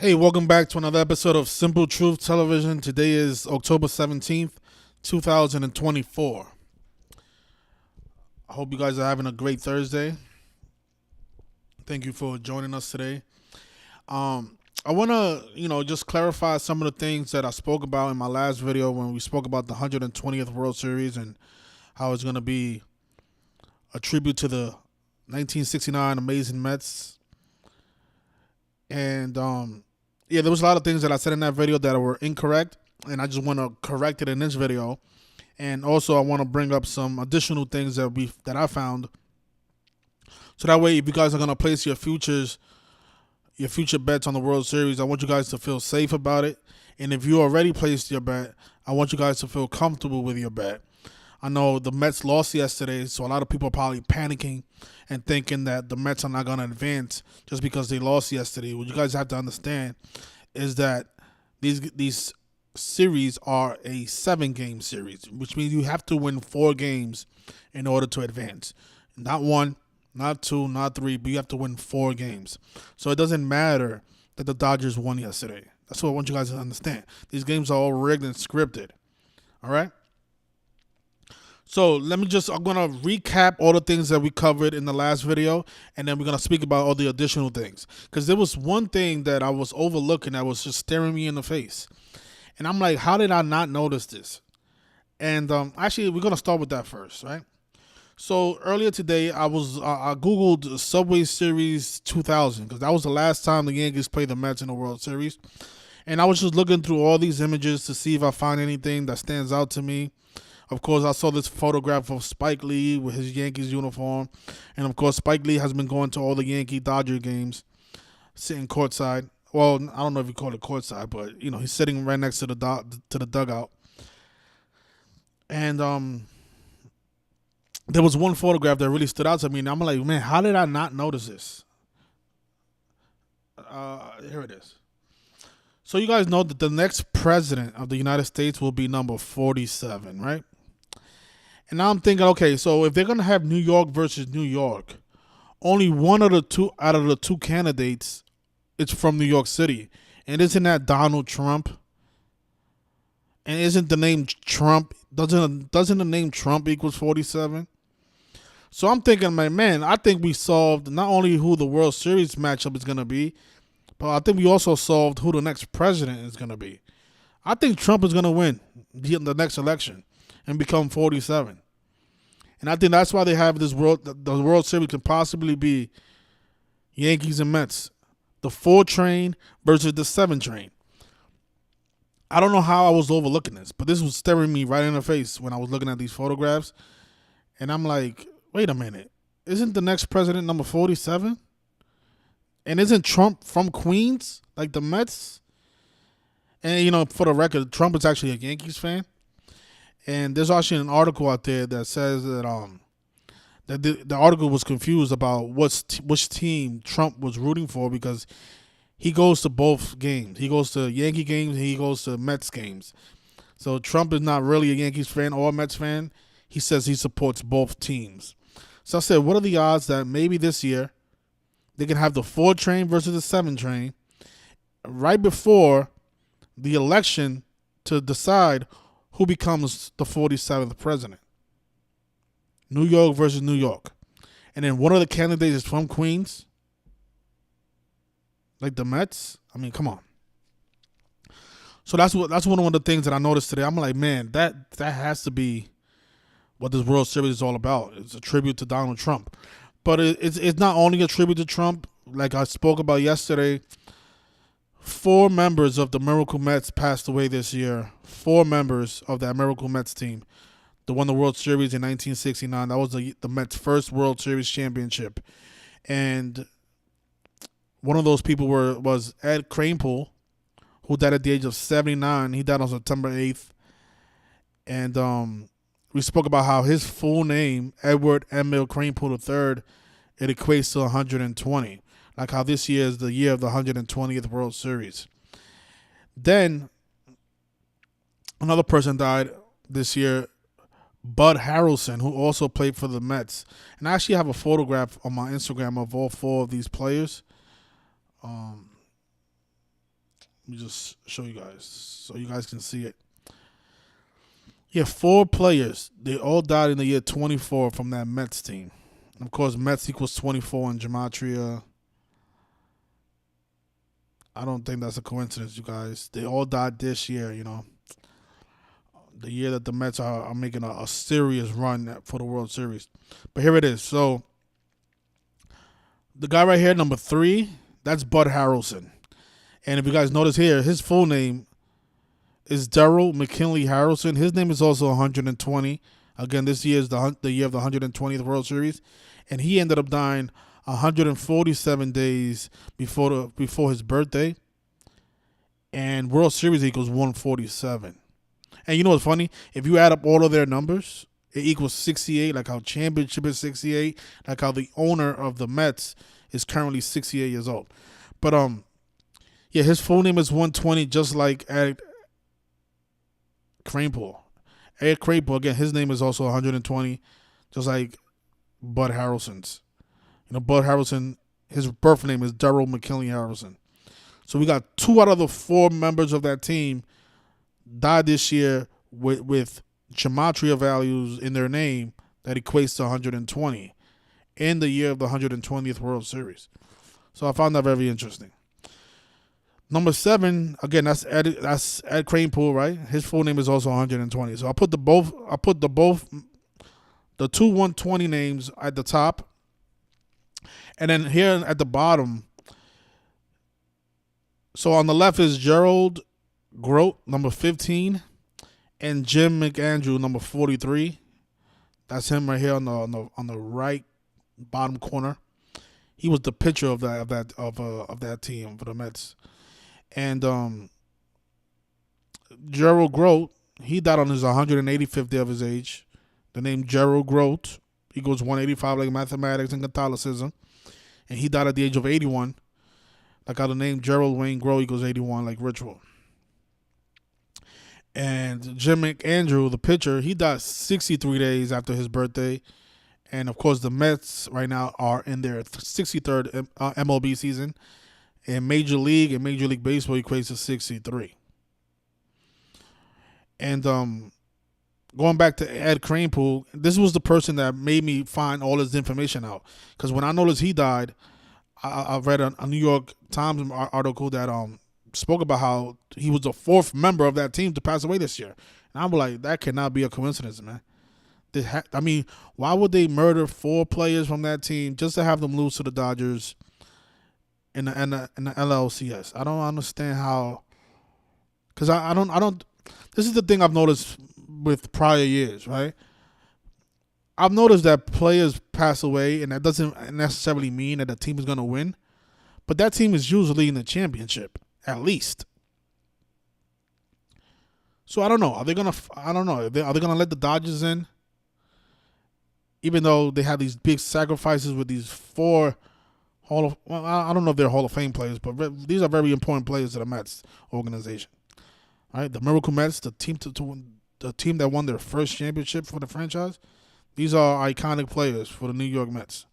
Hey, welcome back to another episode of Simple Truth Television. Today is October 17th, 2024. I hope you guys are having a great Thursday. Thank you for joining us today. I want to, just clarify some of the things that I spoke about in my last video when we spoke about the 120th World Series and how it's going to be a tribute to the 1969 amazing Mets. And, there was a lot of things that I said in that video that were incorrect, and I just want to correct it in this video. And also, I want to bring up some additional things that I found, so that way, if you guys are gonna place your future bets on the World Series, I want you guys to feel safe about it. And if you already placed your bet, I want you guys to feel comfortable with your bet. I know the Mets lost yesterday, so a lot of people are probably panicking and thinking that the Mets are not going to advance just because they lost yesterday. What you guys have to understand is that these series are a 7-game series, which means you have to win 4 games in order to advance. Not 1, not 2, not 3, but you have to win 4 games. So it doesn't matter that the Dodgers won yesterday. That's what I want you guys to understand. These games are all rigged and scripted. All right? So I'm going to recap all the things that we covered in the last video, and then we're going to speak about all the additional things. Because there was one thing that I was overlooking that was just staring me in the face. And I'm like, how did I not notice this? And actually, we're going to start with that first, right? So earlier today, I Googled Subway Series 2000, because that was the last time the Yankees played the Mets in the World Series. And I was just looking through all these images to see if I find anything that stands out to me. Of course, I saw this photograph of Spike Lee with his Yankees uniform. And, of course, Spike Lee has been going to all the Yankee-Dodger games, sitting courtside. Well, I don't know if you call it courtside, but, he's sitting right next to the dugout. And there was one photograph that really stood out to me. And I'm like, man, how did I not notice this? Here it is. So you guys know that the next president of the United States will be number 47, right? And now I'm thinking, okay, so if they're going to have New York versus New York, only one of the two out of the two candidates is from New York City. And isn't that Donald Trump? And isn't the name Trump, doesn't the name Trump equals 47? So I'm thinking, man, I think we solved not only who the World Series matchup is going to be, but I think we also solved who the next president is going to be. I think Trump is going to win the next election and become 47. And I think that's why they have the World Series can possibly be Yankees and Mets. The 4 train versus the 7 train. I don't know how I was overlooking this, but this was staring me right in the face when I was looking at these photographs. And I'm like, wait a minute. Isn't the next president number 47? And isn't Trump from Queens, like the Mets? And, for the record, Trump is actually a Yankees fan. And there's actually an article out there that says that the article was confused about which team Trump was rooting for, because he goes to both games. He goes to Yankee games and he goes to Mets games. So Trump is not really a Yankees fan or a Mets fan. He says he supports both teams. So I said, what are the odds that maybe this year they can have the 4 train versus the 7 train right before the election to decide who becomes the 47th president? New York versus New York. And then one of the candidates is from Queens, like the Mets. I mean, come on. So that's one of the things that I noticed today. I'm like, man, that has to be what this World Series is all about. It's a tribute to Donald Trump. But it's not only a tribute to Trump. Like I spoke about yesterday, 4 members of the Miracle Mets passed away this year. 4 members of that Miracle Mets team that won the World Series in 1969. That was the Mets' first World Series championship. And one of those people was Ed Kranepool, who died at the age of 79. He died on September 8th. And we spoke about how his full name, Edward Emil Kranepool III, it equates to 120. Like how this year is the year of the 120th World Series. Then another person died this year, Bud Harrelson, who also played for the Mets. And I actually have a photograph on my Instagram of all 4 of these players. Let me just show you guys so you guys can see it. Yeah, 4 players. They all died in the year 24 from that Mets team. And of course, Mets equals 24 in gematria. I don't think that's a coincidence, you guys. They all died this year, the year that the Mets are making a serious run for the World Series. But here it is. So the guy right here, number 3, that's Bud Harrelson. And if you guys notice here, his full name is Darryl McKinley Harrelson. His name is also 120. Again, this year is the year of the 120th World Series. And he ended up dying 147 days before his birthday. And World Series equals 147. And you know what's funny? If you add up all of their numbers, it equals 68, like how championship is 68, like how the owner of the Mets is currently 68 years old. But yeah, his full name is 120, just like Ed Kranepool. Ed Kranepool, again, his name is also 120, just like Bud Harrelson's. Bud Harrelson, his birth name is Darryl McKinley Harrelson. So we got 2 out of the 4 members of that team died this year with gematria values in their name that equates to 120 in the year of the 120th World Series. So I found that very interesting. Number 7, again, that's Ed Kranepool, right? His full name is also 120. So I put the 2 120 names at the top. And then here at the bottom, so on the left is Gerald Grote, number 15, and Jim McAndrew, number 43. That's him right here on the right bottom corner. He was the pitcher of that team for the Mets. And Gerald Grote, he died on his 185th day of his age. The name Gerald Grote equals 185 like mathematics and Catholicism. And he died at the age of 81. Like how the name Gerald Wayne Grote equals 81 like ritual. And Jim McAndrew, the pitcher, he died 63 days after his birthday. And, of course, the Mets right now are in their 63rd MLB season. And Major League Baseball equates to 63. And going back to Ed Kranepool, this was the person that made me find all this information out. Because when I noticed he died, I read a New York Times article that spoke about how he was the 4th member of that team to pass away this year. And I'm like, that cannot be a coincidence, man. Why would they murder 4 players from that team just to have them lose to the Dodgers in the LLCS? I don't understand how. Because I don't. This is the thing I've noticed with prior years, right? I've noticed that players pass away, and that doesn't necessarily mean that the team is going to win. But that team is usually in the championship, at least. So I don't know. Are they gonna? I don't know. Are they gonna let the Dodgers in? Even though they have these big sacrifices with these 4 I don't know if they're Hall of Fame players, but these are very important players to the Mets organization. All right, the Miracle Mets, the team that won their first championship for the franchise. These are iconic players for the New York Mets.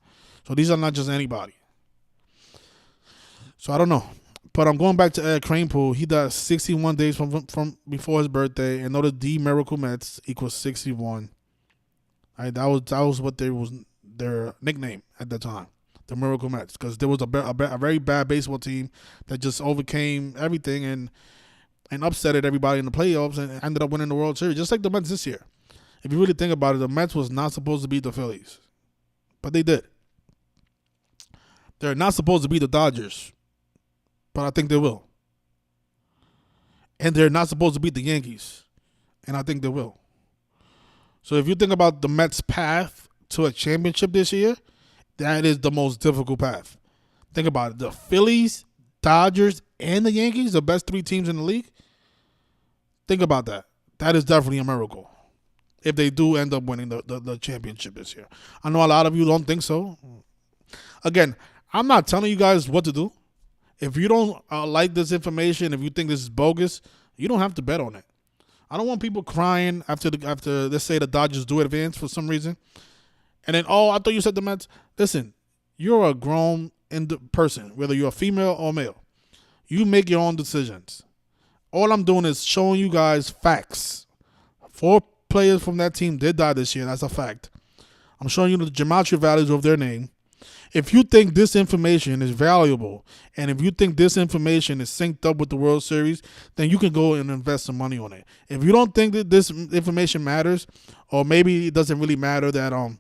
So these are not just anybody. So I don't know. But I'm going back to Ed Kranepool. He died 61 days from before his birthday. And notice the Miracle Mets equals 61. All right, that was what their nickname at the time, the Miracle Mets, because there was a very bad baseball team that just overcame everything and upsetted everybody in the playoffs and ended up winning the World Series, just like the Mets this year. If you really think about it, the Mets was not supposed to beat the Phillies, but they did. They're not supposed to beat the Dodgers, but I think they will. And they're not supposed to beat the Yankees, and I think they will. So if you think about the Mets' path to a championship this year, that is the most difficult path. Think about it. The Phillies, Dodgers, and the Yankees, the best 3 teams in the league. Think about that. That is definitely a miracle if they do end up winning the championship this year. I know a lot of you don't think so. Again, I'm not telling you guys what to do. If you don't like this information, if you think this is bogus, you don't have to bet on it. I don't want people crying after let's say the Dodgers do advance for some reason. And then, I thought you said the Mets. Listen, you're a grown person, whether you're a female or male. You make your own decisions. All I'm doing is showing you guys facts. 4 players from that team did die this year. That's a fact. I'm showing you the gematria values of their name. If you think this information is valuable, and if you think this information is synced up with the World Series, then you can go and invest some money on it. If you don't think that this information matters, or maybe it doesn't really matter that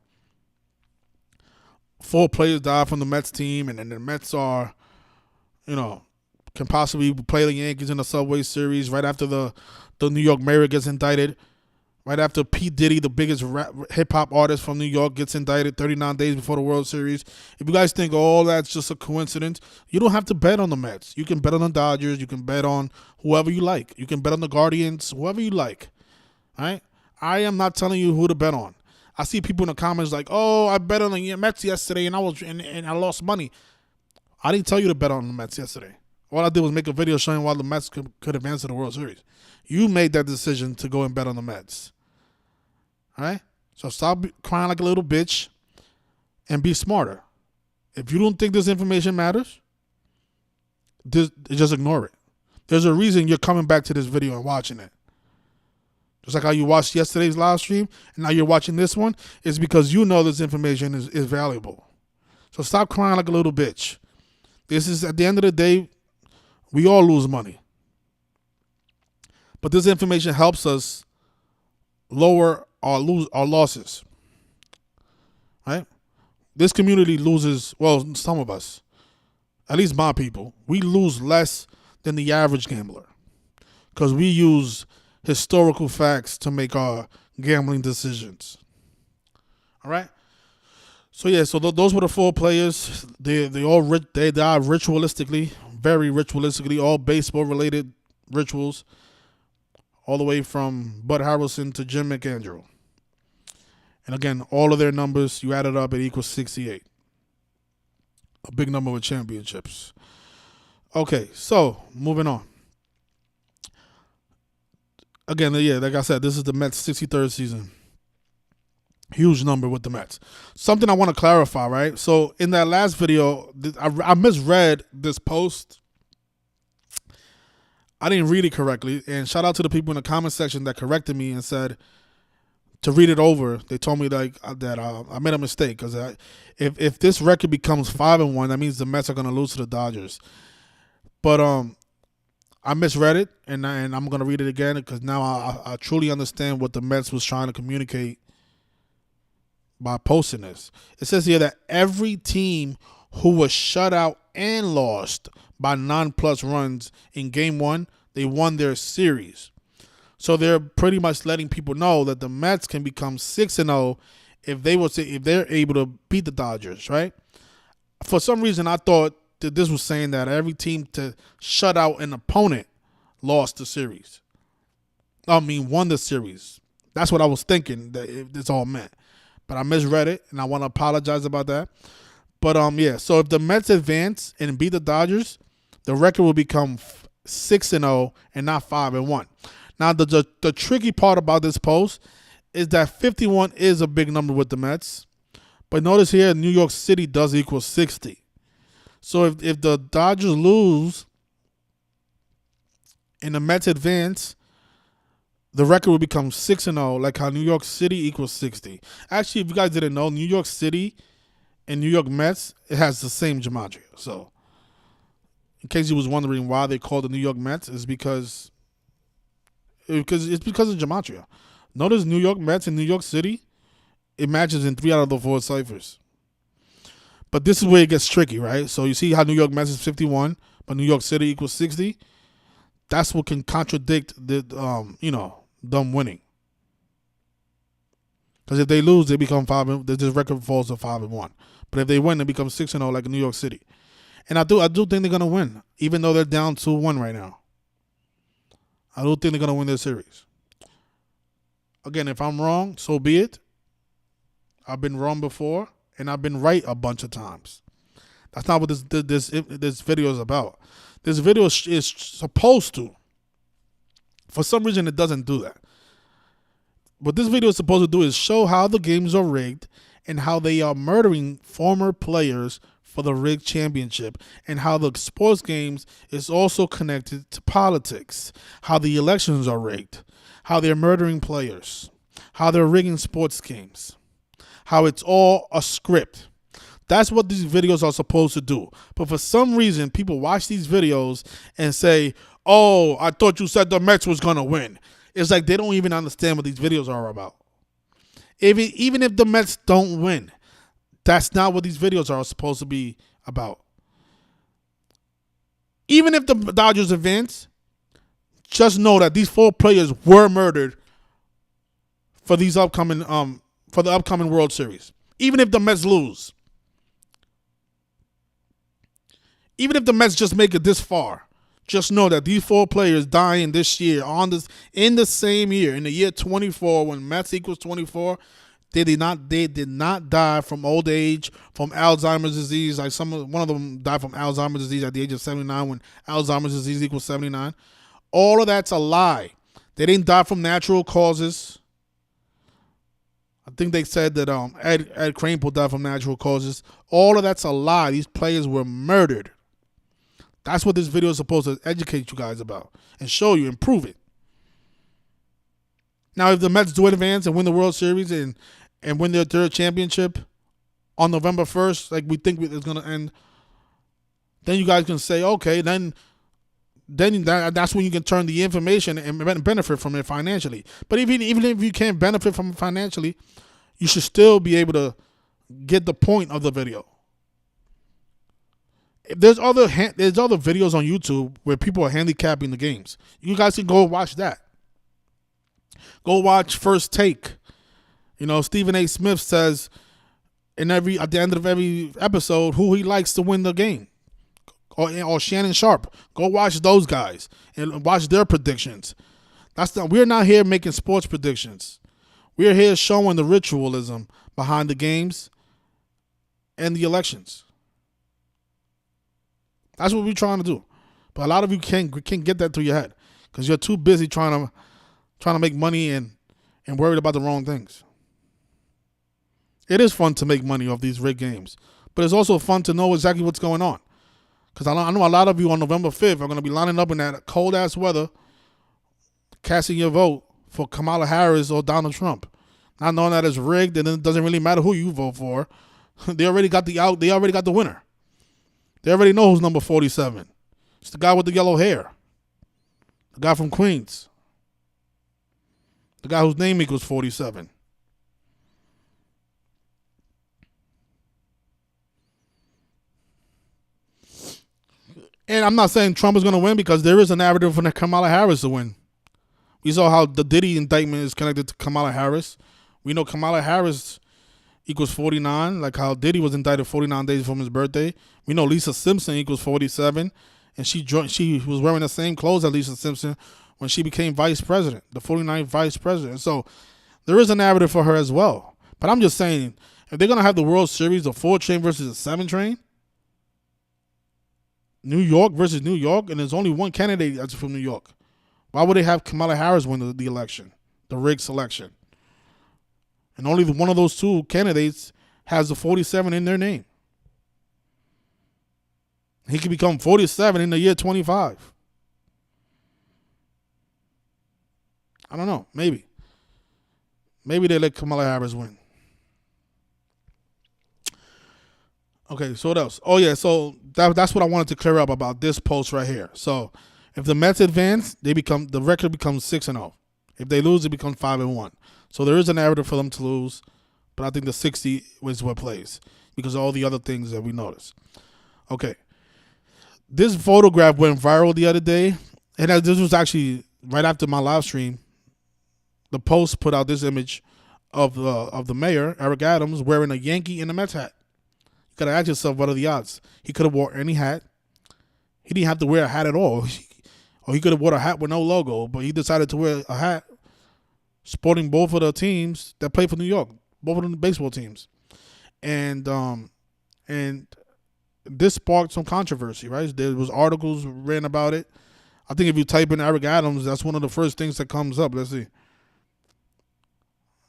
4 players died from the Mets team, and then the Mets are, can possibly play the Yankees in the Subway Series right after the New York mayor gets indicted. Right after P. Diddy, the biggest hip-hop artist from New York, gets indicted 39 days before the World Series. If you guys think, that's just a coincidence, you don't have to bet on the Mets. You can bet on the Dodgers. You can bet on whoever you like. You can bet on the Guardians, whoever you like. All right? I am not telling you who to bet on. I see people in the comments like, I bet on the Mets yesterday and I lost money. I didn't tell you to bet on the Mets yesterday. All I did was make a video showing why the Mets could advance to the World Series. You made that decision to go and bet on the Mets. All right? So stop crying like a little bitch and be smarter. If you don't think this information matters, just ignore it. There's a reason you're coming back to this video and watching it. Just like how you watched yesterday's live stream and now you're watching this one, it's because you know this information is valuable. So stop crying like a little bitch. This is, at the end of the day, we all lose money. But this information helps us lower our losses. Right? This community loses, some of us, at least my people, we lose less than the average gambler because we use historical facts to make our gambling decisions. All right? So those were the 4 players. They died ritualistically, very ritualistically, all baseball related rituals, all the way from Bud Harrelson to Jim McAndrew. And again, all of their numbers, you add it up, it equals 68. A big number with championships. Okay, so moving on. Again, like I said, this is the Mets' 63rd season. Huge number with the Mets. Something I want to clarify, right? So in that last video, I misread this post. I didn't read it correctly. And shout out to the people in the comment section that corrected me and said to read it over. They told me that I made a mistake because if this record becomes 5-1, that means the Mets are going to lose to the Dodgers. But I misread it, and I'm going to read it again because now I truly understand what the Mets was trying to communicate by posting this. It says here that every team who was shut out and lost by 9+ runs in Game 1, they won their series. So they're pretty much letting people know that the Mets can become 6-0 if they're able to beat the Dodgers, right? For some reason, I thought that this was saying that every team to shut out an opponent lost the series. Won the series. That's what I was thinking that this all meant. But I misread it, and I want to apologize about that. But, so if the Mets advance and beat the Dodgers, the record will become 6-0 and not 5-1. Now, the tricky part about this post is that 51 is a big number with the Mets. But notice here, New York City does equal 60. So if the Dodgers lose and the Mets advance, the record will become 6-0, like how New York City equals 60. Actually, if you guys didn't know, New York City and New York Mets, it has the same gematria. So, in case you was wondering why they call the New York Mets, is because of gematria. Notice New York Mets and New York City, it matches in 3 out of the 4 ciphers. But this is where it gets tricky, right? So you see how New York Mets is 51, but New York City equals 60. That's what can contradict the them winning. Because if they lose, they become 5. This record falls to 5-1. But if they win, they become 6-0 like New York City. And I do think they're gonna win, even though they're down 2-1 right now. I do think they're gonna win their series. Again, if I'm wrong, so be it. I've been wrong before, and I've been right a bunch of times. That's not what this video is about. This video is supposed to. For some reason, it doesn't do that. What this video is supposed to do is show how the games are rigged and how they are murdering former players for the rigged championship, and how the sports games is also connected to politics, how the elections are rigged, how they're murdering players, how they're rigging sports games, how it's all a script. That's what these videos are supposed to do. But for some reason, people watch these videos and say, oh, I thought you said the Mets was going to win. It's like they don't even understand what these videos are about. Even if the Mets don't win, that's not what these videos are supposed to be about. Even if the Dodgers advance, just know that these 4 players were murdered for these upcoming for the upcoming World Series. Even if the Mets lose. Even if the Mets just make it this far, just know that these 4 players dying this year in the same year, in the year 24, when Mets equals 24, they did not die from old age, from Alzheimer's disease. Like one of them died from Alzheimer's disease at the age of 79, when Alzheimer's disease equals 79. All of that's a lie. They didn't die from natural causes. I think they said that Ed Kranepool died from natural causes. All of that's a lie. These players were murdered. That's what this video is supposed to educate you guys about and show you and prove it. Now, if the Mets do advance and win the World Series and win their 3rd championship on November 1st, like we think it's going to end, then you guys can say, okay, then that's when you can turn the information and benefit from it financially. But even if you can't benefit from it financially, you should still be able to get the point of the video. There's other videos on YouTube where people are handicapping the games. You guys can go watch that. Go watch First Take. Stephen A. Smith says at the end of every episode who he likes to win the game. Or Shannon Sharp. Go watch those guys and watch their predictions. We're not here making sports predictions. We're here showing the ritualism behind the games and the elections. That's what we're trying to do. But a lot of you can't get that through your head because you're too busy trying to make money and worried about the wrong things. It is fun to make money off these rigged games, but it's also fun to know exactly what's going on. Because I know a lot of you on November 5th are going to be lining up in that cold-ass weather, casting your vote for Kamala Harris or Donald Trump. Not knowing that it's rigged and it doesn't really matter who you vote for. They already got the winner. They already know who's number 47. It's the guy with the yellow hair. The guy from Queens. The guy whose name equals 47. And I'm not saying Trump is going to win because there is a narrative for Kamala Harris to win. We saw how the Diddy indictment is connected to Kamala Harris. We know Kamala Harris equals 49, like how Diddy was indicted 49 days from his birthday. We know Lisa Simpson equals 47, and she was wearing the same clothes as Lisa Simpson when she became vice president, the 49th vice president. So there is a narrative for her as well. But I'm just saying, if they're going to have the World Series, the 4 train versus the 7 train, New York versus New York, and there's only one candidate that's from New York. Why would they have Kamala Harris win the election, the rigged selection? And only one of those 2 candidates has the 47 in their name. He could become 47 in the year 25. I don't know. Maybe. Maybe they let Kamala Harris win. Okay, so what else? Oh, yeah, so that's what I wanted to clear up about this post right here. So if the Mets advance, the record becomes 6-0. If they lose, it becomes 5-1. So there is a narrative for them to lose, but I think the 60 is what plays because of all the other things that we noticed. Okay. This photograph went viral the other day, and this was actually right after my live stream. The Post put out this image of the mayor, Eric Adams, wearing a Yankee and a Mets hat. You got to ask yourself, what are the odds? He could have wore any hat. He didn't have to wear a hat at all. Or he could have worn a hat with no logo, but he decided to wear a hat sporting both of the teams that play for New York, both of the baseball teams. And this sparked some controversy, right? There was articles written about it. I think if you type in Eric Adams, that's one of the first things that comes up. Let's see.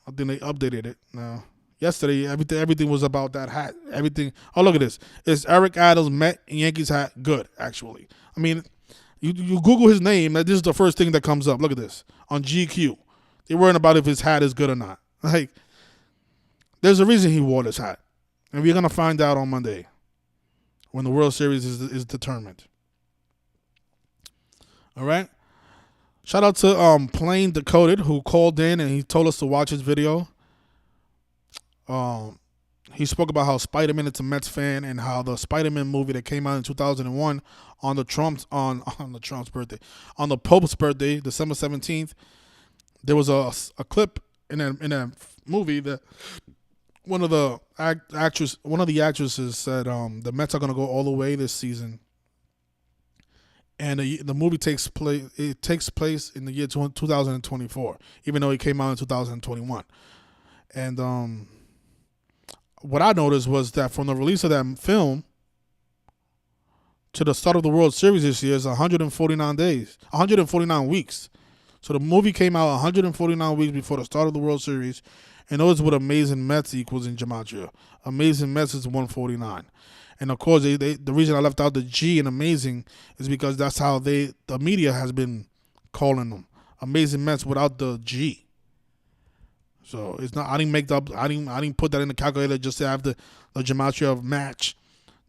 I think they updated it now. Yesterday, everything was about that hat. Everything. Oh, look at this. It's Eric Adams Met Yankees hat. Good, actually. I mean, you Google his name. This is the first thing that comes up. Look at this on GQ. They're worrying about if his hat is good or not. Like, there's a reason he wore this hat, and we're gonna find out on Monday when the World Series is determined. All right. Shout out to Plain Decoded, who called in and he told us to watch his video. He spoke about how Spider-Man is a Mets fan and how the Spider-Man movie that came out in 2001 on the Trump's birthday, on the Pope's birthday, December 17th, there was a clip in a movie that one of the actresses said the Mets are going to go all the way this season. And the movie takes place in the year 2024, even though it came out in 2021. And what I noticed was that from the release of that film to the start of the World Series this year is 149 weeks. So the movie came out 149 weeks before the start of the World Series, and those what Amazing Mets equals in gematria. Amazing Mets is 149. And of course, the reason I left out the G in Amazing is because that's how the media has been calling them. Amazing Mets without the G. So it's not. I didn't put that in the calculator just to have the gematria of match.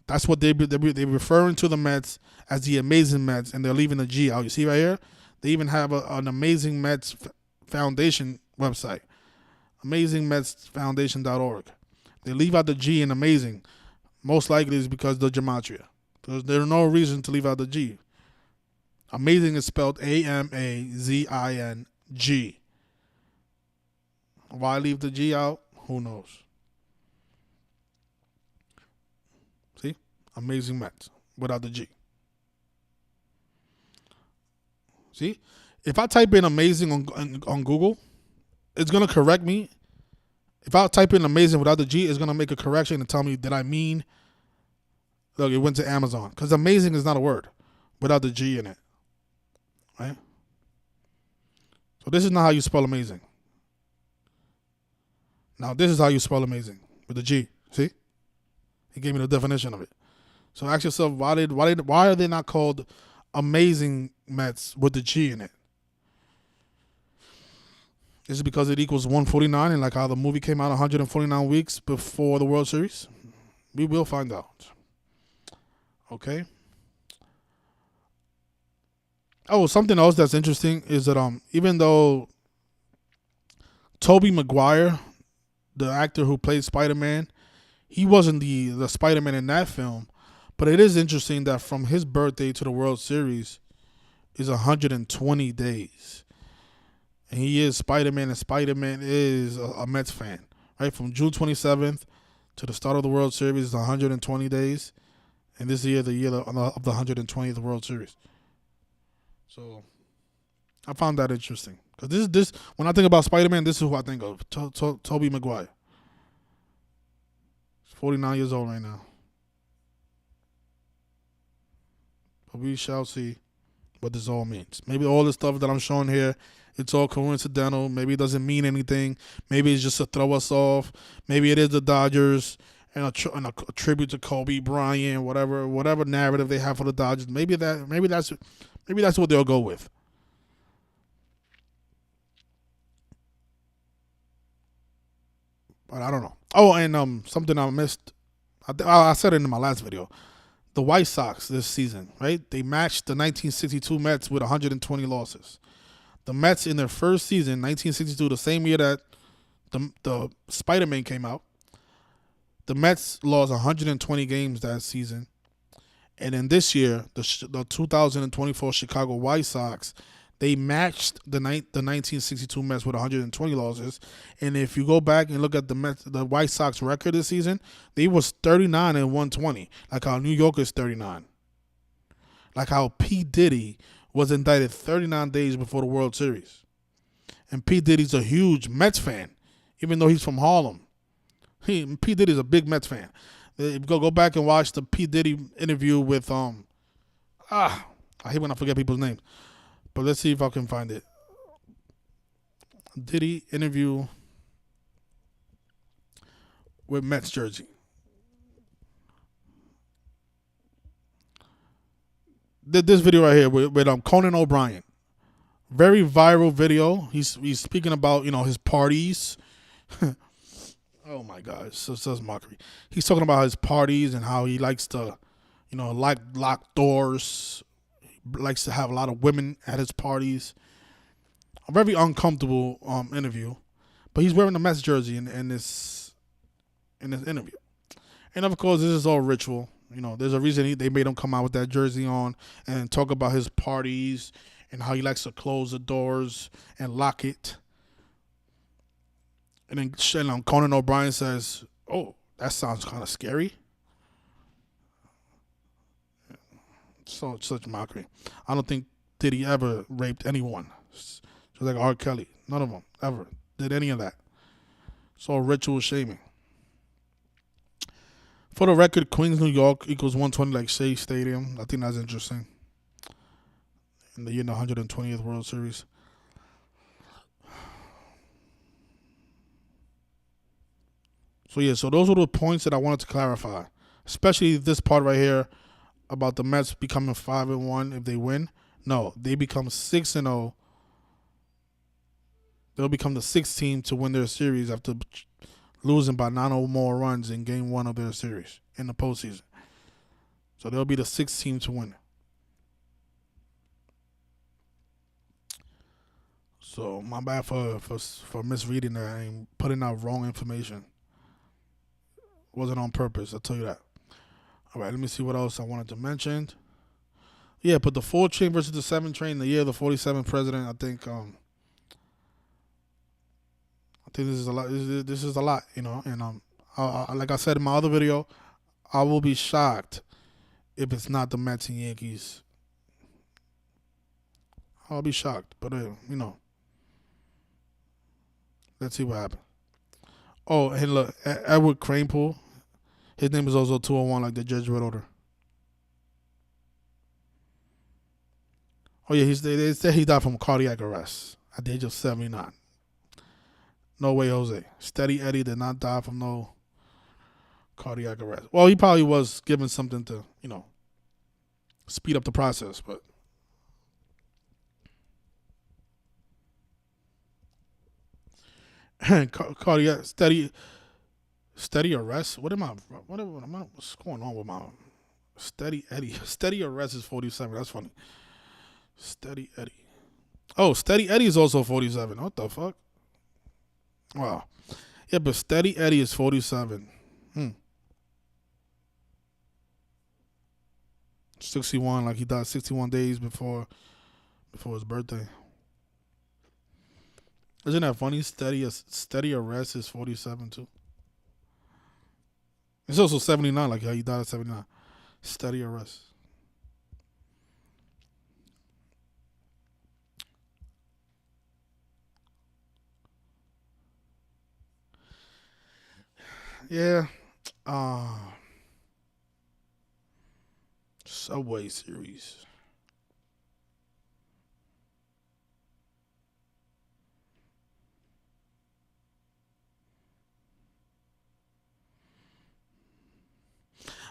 That's what they're referring to the Mets as the Amazing Mets, and they're leaving the G out. You see right here, they even have an Amazing Mets Foundation website, AmazingMetsFoundation.org. They leave out the G in Amazing. Most likely is because of the gematria. There's no reason to leave out the G. Amazing is spelled AMAZING. Why leave the G out? Who knows? See? Amazing Mets without the G. See? If I type in amazing on Google, it's going to correct me. If I type in amazing without the G, it's going to make a correction and tell me, did I mean, look, it went to Amazon. Because amazing is not a word without the G in it. Right? So this is not how you spell amazing. Now this is how you spell amazing with the G. See? He gave me the definition of it. So ask yourself, why are they not called Amazing Mets with the G in it? Is it because it equals 149 and like how the movie came out 149 weeks before the World Series? We will find out. Okay. Oh, something else that's interesting is that even though Tobey Maguire, the actor who played Spider-Man, he wasn't the Spider-Man in that film, but it is interesting that from his birthday to the World Series is 120 days. And he is Spider-Man, and Spider-Man is a Mets fan. Right? From June 27th to the start of the World Series is 120 days. And this year, the year of the 120th World Series. So I found that interesting. Because this when I think about Spider-Man, this is who I think of. Tobey Maguire. He's 49 years old right now. But we shall see what this all means. Maybe all the stuff that I'm showing here, it's all coincidental. Maybe it doesn't mean anything. Maybe it's just to throw us off. Maybe it is the Dodgers and a tribute to Kobe Bryant, whatever narrative they have for the Dodgers. Maybe that's what they'll go with. But I don't know. Oh, and something I missed. I said it in my last video. The White Sox this season, right? They matched the 1962 Mets with 120 losses. The Mets in their first season, 1962, the same year that the Spider-Man came out, the Mets lost 120 games that season. And in this year, the 2024 Chicago White Sox, they matched the 1962 Mets with 120 losses. And if you go back and look at the White Sox record this season, they was 39 and 120, like how New York is 39. Like how P. Diddy was indicted 39 days before the World Series. And P. Diddy's a huge Mets fan, even though he's from Harlem. P. Diddy's a big Mets fan. Go back and watch the P. Diddy interview with I hate when I forget people's names. But let's see if I can find it. Diddy interview with Mets jersey. Did this video right here with Conan O'Brien. Very viral video. He's speaking about his parties. Oh my God, it's such mockery. He's talking about his parties and how he likes to, like lock doors. Likes to have a lot of women at his parties. A very uncomfortable interview, but he's wearing the Mets jersey in this interview. And of course, this is all ritual. There's a reason they made him come out with that jersey on and talk about his parties and how he likes to close the doors and lock it. And then Conan O'Brien says, "Oh, that sounds kind of scary." So such mockery. I don't think Diddy ever raped anyone. Just like R. Kelly, none of them ever did any of that. It's all ritual shaming. For the record, Queens, New York equals 120 like Shea Stadium. I think that's interesting. In the 120th World Series. So yeah, so those were the points that I wanted to clarify. Especially this part right here about the Mets becoming 5-1 if they win. No, they become 6-0. They'll become the sixth team to win their series after losing by 9 or more runs in Game 1 of their series in the postseason. So they'll be the sixth team to win. So my bad for misreading that and putting out wrong information. Wasn't on purpose, I'll tell you that. All right, let me see what else I wanted to mention. Yeah, but the 4 train versus the 7 train, the year of the 47th president, I think this is a lot. This is a lot, and like I said in my other video, I will be shocked if it's not the Mets and Yankees. I'll be shocked, but let's see what happens. Oh, and look, Edward Kranepool, his name is also 201, like the Jesuit order. Oh yeah, they said he died from cardiac arrest at the age of 79. No way, Jose. Steady Eddie did not die from no cardiac arrest. Well, he probably was given something to, speed up the process, but cardiac steady arrest. What's going on with my Steady Eddie? Steady arrest is 47. That's funny. Steady Eddie. Oh, Steady Eddie is also 47. What the fuck? Wow. Yeah, but Steady Eddie is 47. 61, like he died 61 days before his birthday. Isn't that funny? Steady arrest is 47 too. It's also 79, like how he died at 79. Steady arrest. Yeah. Subway Series.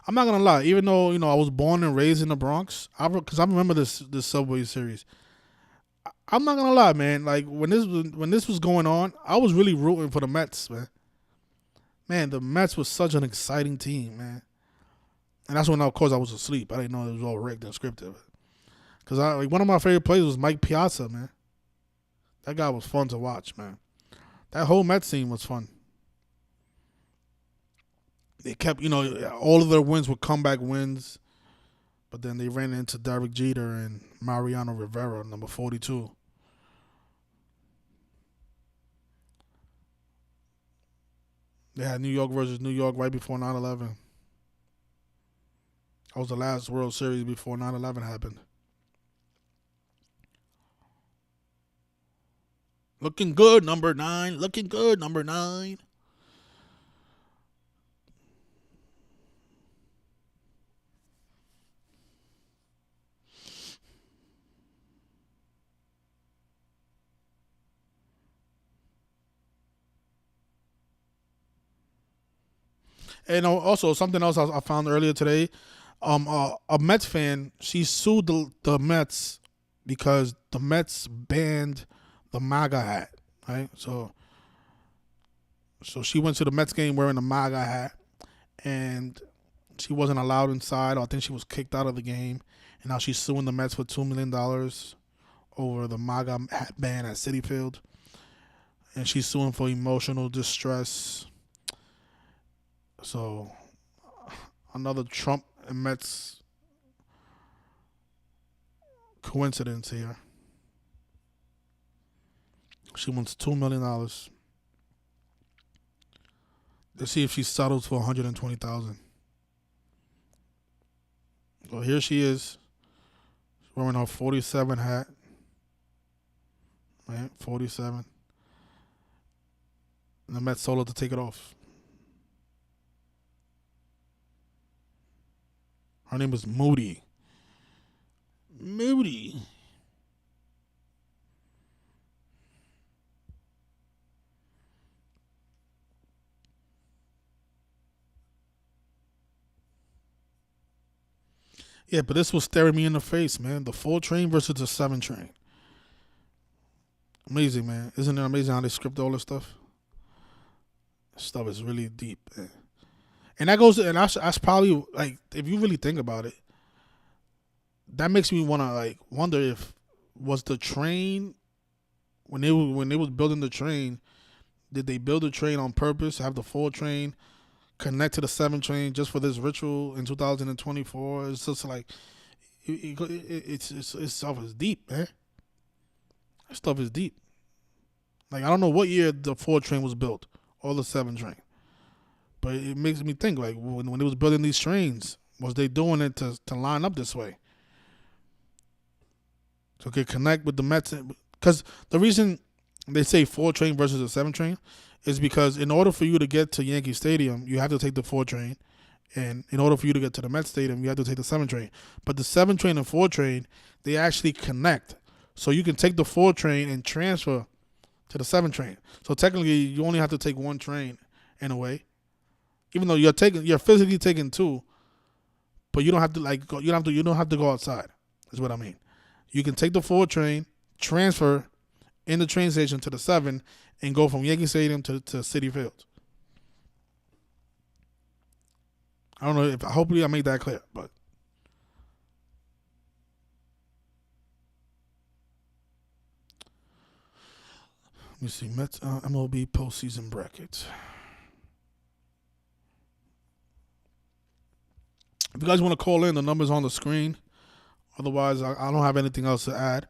I'm not gonna lie. Even though I was born and raised in the Bronx, because I remember this Subway Series. I'm not gonna lie, man. Like when this was going on, I was really rooting for the Mets, man. Man, the Mets was such an exciting team, man. And that's when, of course, I was asleep. I didn't know it was all rigged and scripted. Because one of my favorite players was Mike Piazza, man. That guy was fun to watch, man. That whole Mets team was fun. They kept, all of their wins were comeback wins. But then they ran into Derek Jeter and Mariano Rivera, number 42. They had New York versus New York right before 9/11. That was the last World Series before 9/11 happened. Looking good, number 9. Looking good, number 9. And also something else I found earlier today. A Mets fan, she sued the Mets because the Mets banned the MAGA hat. Right. So she went to the Mets game wearing the MAGA hat, and she wasn't allowed inside. Or I think she was kicked out of the game, and now she's suing the Mets for $2 million over the MAGA hat ban at Citi Field, and she's suing for emotional distress. So another Trump and Mets coincidence here. She wants $2 million. Let's see if she settles for $120,000. So here she is, wearing her 47 hat. Right, 47. And the Mets told her to take it off. Her name is Moody. Moody. Yeah, but this was staring me in the face, man. The 4 train versus the 7 train. Amazing, man. Isn't it amazing how they script all this stuff? Stuff is really deep, man. And that's probably, like, if you really think about it, that makes me want to, like, wonder if was the train, when they was building the train, did they build the train on purpose, have the 4 train connect to the 7 train just for this ritual in 2024? It's just like, it's stuff is deep, man. That stuff is deep. Like, I don't know what year the 4 train was built or the 7 train, but it makes me think, like, when they was building these trains, was they doing it to line up this way? So it could connect with the Mets. Because the reason they say 4 train versus a 7 train is because in order for you to get to Yankee Stadium, you have to take the 4 train. And in order for you to get to the Mets Stadium, you have to take the 7 train. But the 7 train and 4 train, they actually connect. So you can take the 4 train and transfer to the 7 train. So technically, you only have to take 1 train in a way. Even though you're physically taking 2, but you don't have to you don't have to go outside. Is what I mean. You can take the 4 train, transfer in the train station to the 7, and go from Yankee Stadium to Citi Field. I don't know if hopefully I made that clear, but let me see. Mets MLB postseason bracket. If you guys want to call in, the number's on the screen. Otherwise, I don't have anything else to add.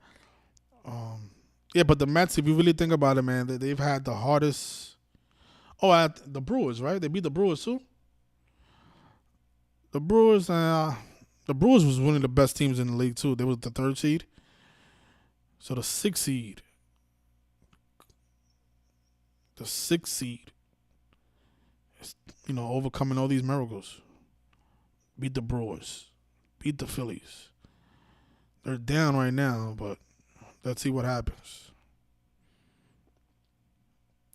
Yeah, but the Mets, if you really think about it, man, they've had the hardest. Oh, the Brewers, right? They beat the Brewers too. The Brewers was one of the best teams in the league too. They was the 3rd seed. So the 6th seed, is, overcoming all these miracles. Beat the Brewers, beat the Phillies. They're down right now, but let's see what happens.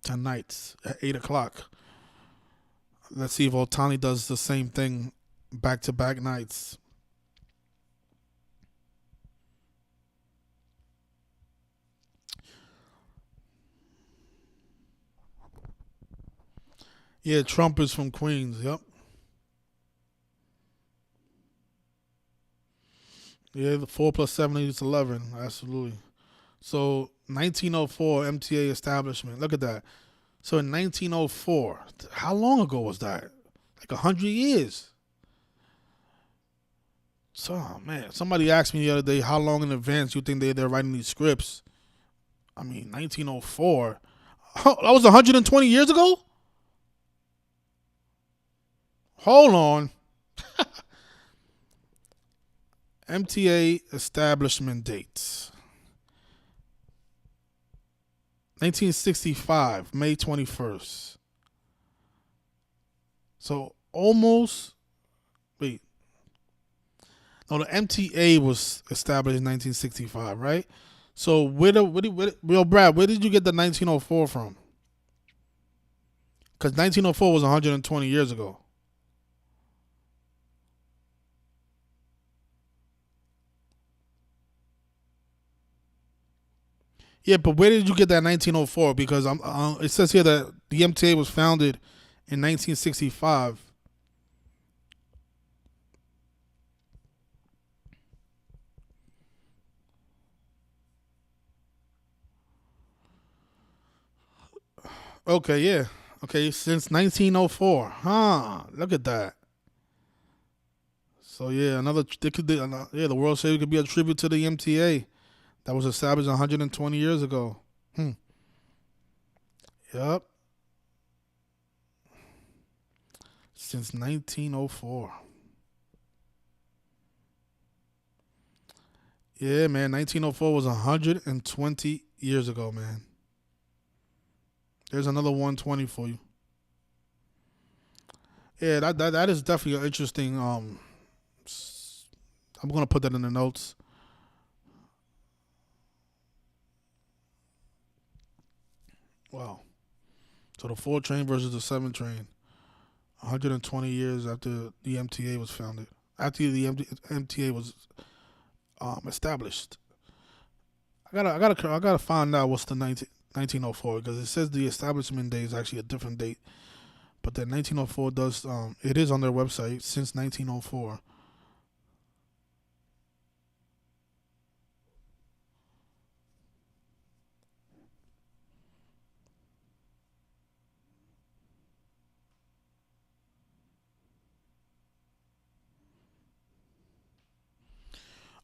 Tonight at 8 o'clock. Let's see if Ohtani does the same thing back-to-back nights. Yeah, Trump is from Queens. Yep. Yeah, the 4 + 7 is 11. Absolutely. So 1904 MTA establishment. Look at that. So in 1904, how long ago was that? Like 100 years. So, man, somebody asked me the other day, how long in advance you think they're writing these scripts? I mean, 1904. That was 120 years ago? Hold on. MTA establishment dates. 1965, May 21st. So almost, wait. No, the MTA was established in 1965, right? So Brad, where did you get the 1904 from? Because 1904 was 120 years ago. Yeah, but where did you get that 1904? Because it says here that the MTA was founded in 1965. Okay, yeah. Okay, since 1904. Huh. Look at that. So yeah, yeah, the World Series could be a tribute to the MTA that was established 120 years ago. Hmm. Yep. Since 1904. Yeah, man. 1904 was 120 years ago, man. There's another 120 for you. Yeah, that is definitely an interesting. I'm gonna put that in the notes. Wow. So the 4 train versus the 7 train. 120 years after the MTA was founded. After the MTA was established. I gotta find out what's the 1904 because it says the establishment date is actually a different date, but that 1904 does it is on their website since 1904.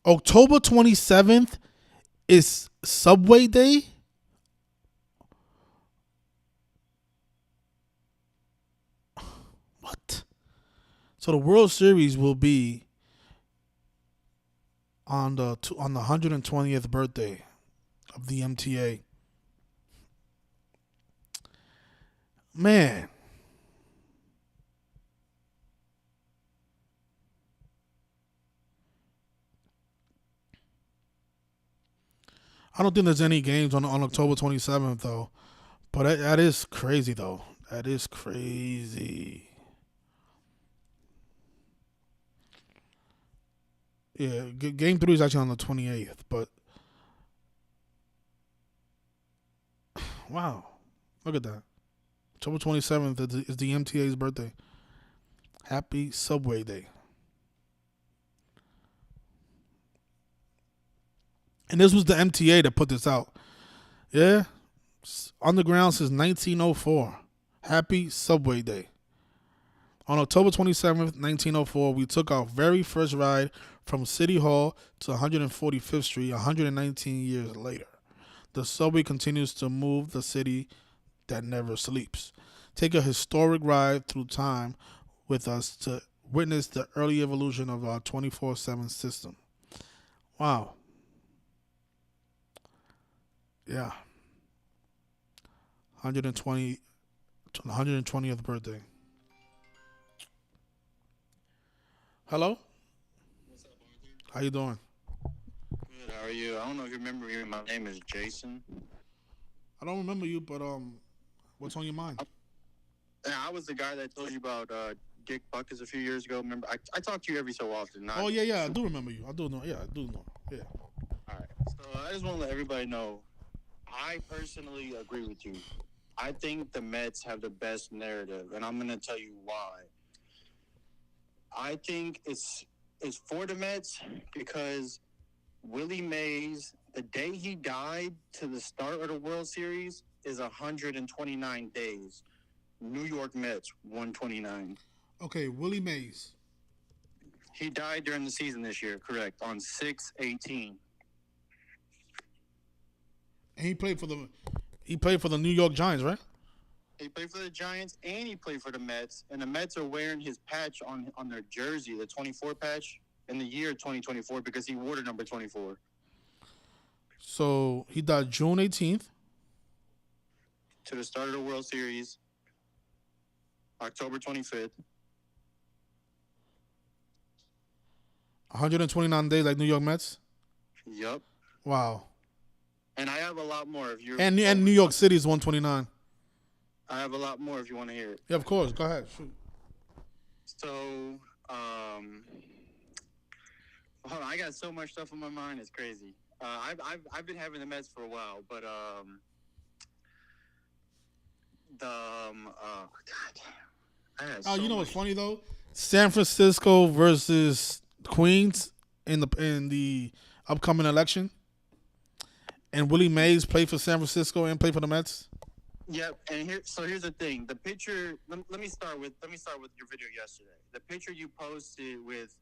October 27th is Subway Day. What? So the World Series will be on the 120th birthday of the MTA. Man, I don't think there's any games on October 27th though. But that is crazy though. That is crazy. Yeah, game 3 is actually on the 28th, but wow. Look at that. October 27th is the MTA's birthday. Happy Subway Day. And this was the MTA that put this out. Yeah. Underground since 1904. Happy Subway Day. On October 27th, 1904, we took our very first ride from City Hall to 145th Street 119 years later. The subway continues to move the city that never sleeps. Take a historic ride through time with us to witness the early evolution of our 24/7 system. Wow. Yeah. 120 120th birthday. Hello? How you doing? Good. How are you? I don't know if you remember me. My name is Jason. I don't remember you, but what's on your mind? I was the guy that told you about Dick Buckets a few years ago. Remember, I talk to you every so often. Oh yeah, I do remember you. I do know. Yeah, I do know. Yeah. All right. So I just want to let everybody know. I personally agree with you. I think the Mets have the best narrative, and I'm going to tell you why. I think it's for the Mets because Willie Mays, the day he died to the start of the World Series, is 129 days. New York Mets, 129. Okay, Willie Mays. He died during the season this year, correct, on 6/18. And he played for the New York Giants, right? He played for the Giants and he played for the Mets. And the Mets are wearing his patch on their jersey, the 24 patch, in the year 2024 because he wore the number 24. So he died June 18th. To the start of the World Series, October 25th. 129 days like New York Mets. Yup. Wow. And I have a lot more if you're. And New York City is 129. I have a lot more if you want to hear it. Yeah, of course. Go ahead. Shoot. So, hold on, I got so much stuff on my mind. It's crazy. I've been having the Mets for a while, but God, I had Oh, you so know what's much. funny though? San Francisco versus Queens in the upcoming election, and Willie Mays played for San Francisco and played for the Mets. Yep, and here's the thing. The picture. Let me start with your video yesterday. The picture you posted with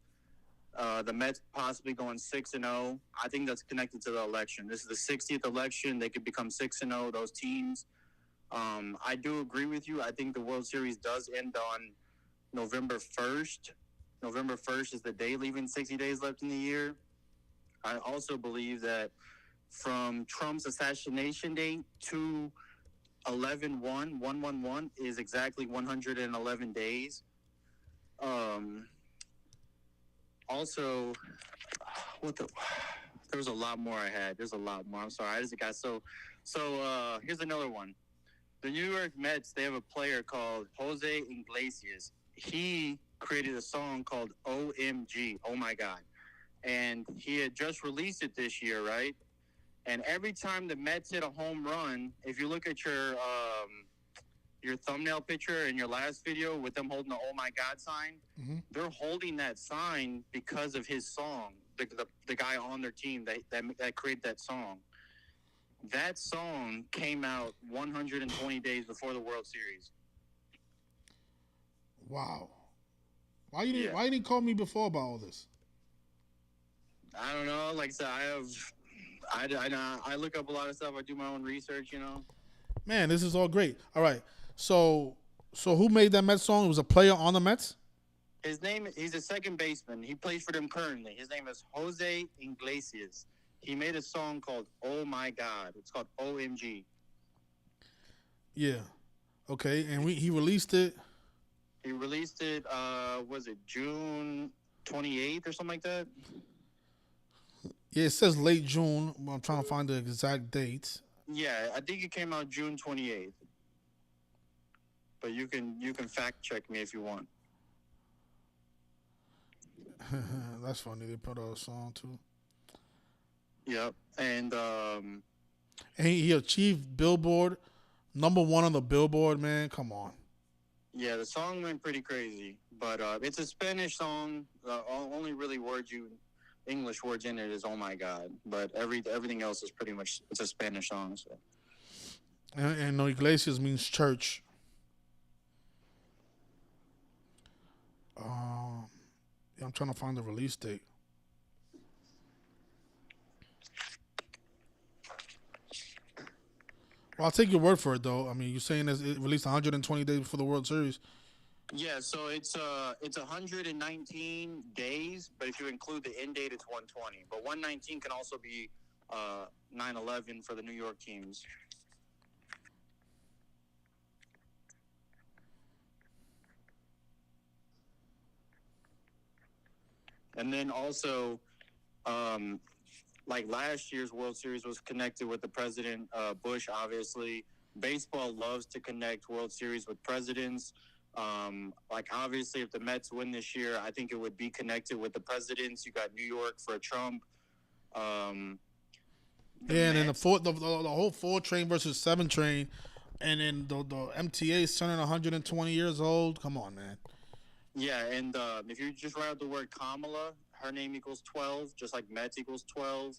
the Mets possibly going 6-0. I think that's connected to the election. This is the 60th election. They could become 6-0. Those teams. I do agree with you. I think the World Series does end on November 1st. November 1st is the day, leaving 60 days left in the year. I also believe that from Trump's assassination date to 11/1/111 is exactly 111 days. Um, Also, what the? There was a lot more I had. There's a lot more. I'm sorry. I just got so. Here's another one. The New York Mets. They have a player called Jose Iglesias. He created a song called OMG. Oh my God. And he had just released it this year, right? And every time the Mets hit a home run, if you look at your thumbnail picture in your last video with them holding the "Oh my God" sign, Mm-hmm. they're holding that sign because of his song. The guy on their team that created that song. That song came out 120 days before the World Series. Wow. Why you didn't Yeah, Why you didn't call me before about all this? I don't know. Like I said, I look up a lot of stuff. I do my own research. Man, this is all great. All right. So who made that Mets song? It was a player on the Mets. He's a second baseman. He plays for them currently. His name is Jose Iglesias. He made a song called "Oh My God." It's called OMG. Yeah. Okay. And he released it. He released it. Was it June 28th or something like that? Yeah, it says late June. I'm trying to find the exact date. Yeah, I think it came out June 28th. But you can fact check me if you want. That's funny. They put out a song too. Yep. And And he achieved Billboard #1 on the Billboard. Man, come on. yeah, the song went pretty crazy. But it's a Spanish song. The only really English words in it is "Oh my God," but everything else is pretty much it's a Spanish song. So. And no, Iglesias means church. Um, yeah, I'm trying to find the release date. Well, I'll take your word for it, though. I mean, you're saying it released 120 days before the World Series. Yeah, so it's 119 days, but if you include the end date, it's 120. But 119 can also be 9/11 for the New York teams. And then also, um, like last year's World Series was connected with the president Bush. Obviously, baseball loves to connect World Series with presidents. Like obviously, if the Mets win this year, I think it would be connected with the presidents. You got New York for Trump. Um, the Yeah, and then Mets. the whole 4 train versus 7 train, and then the MTA is turning 120 years old. Come on, man. Yeah, and if you just write out the word Kamala, her name equals 12, just like Mets equals 12.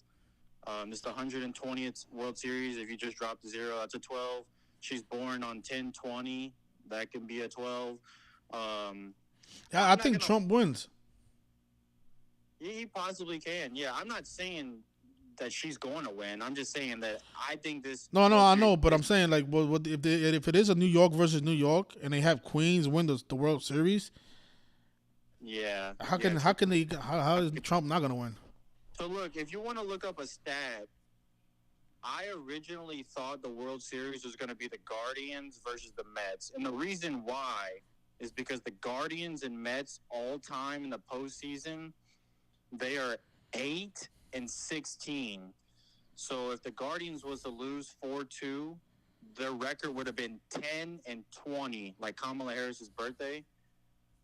It's the 120th World Series. If you just drop the zero, that's a 12. She's born on 10/20. That can be a 12. Um, Yeah, I I'm not think gonna. Trump wins. He possibly can. Yeah, I'm not saying that she's going to win. I'm just saying that I think this No, no, World I Series. know, but I'm saying like, what if it is a New York versus New York, and they have Queens win the World Series? Yeah, How yeah. can how can they how is Trump not gonna win? So look, if you want to look up a stat, I originally thought the World Series was going to be the Guardians versus the Mets. And the reason why is because the Guardians and Mets all time in the postseason, they are 8-16. So if the Guardians was to lose 4-2, their record would have been 10-20, like Kamala Harris's birthday.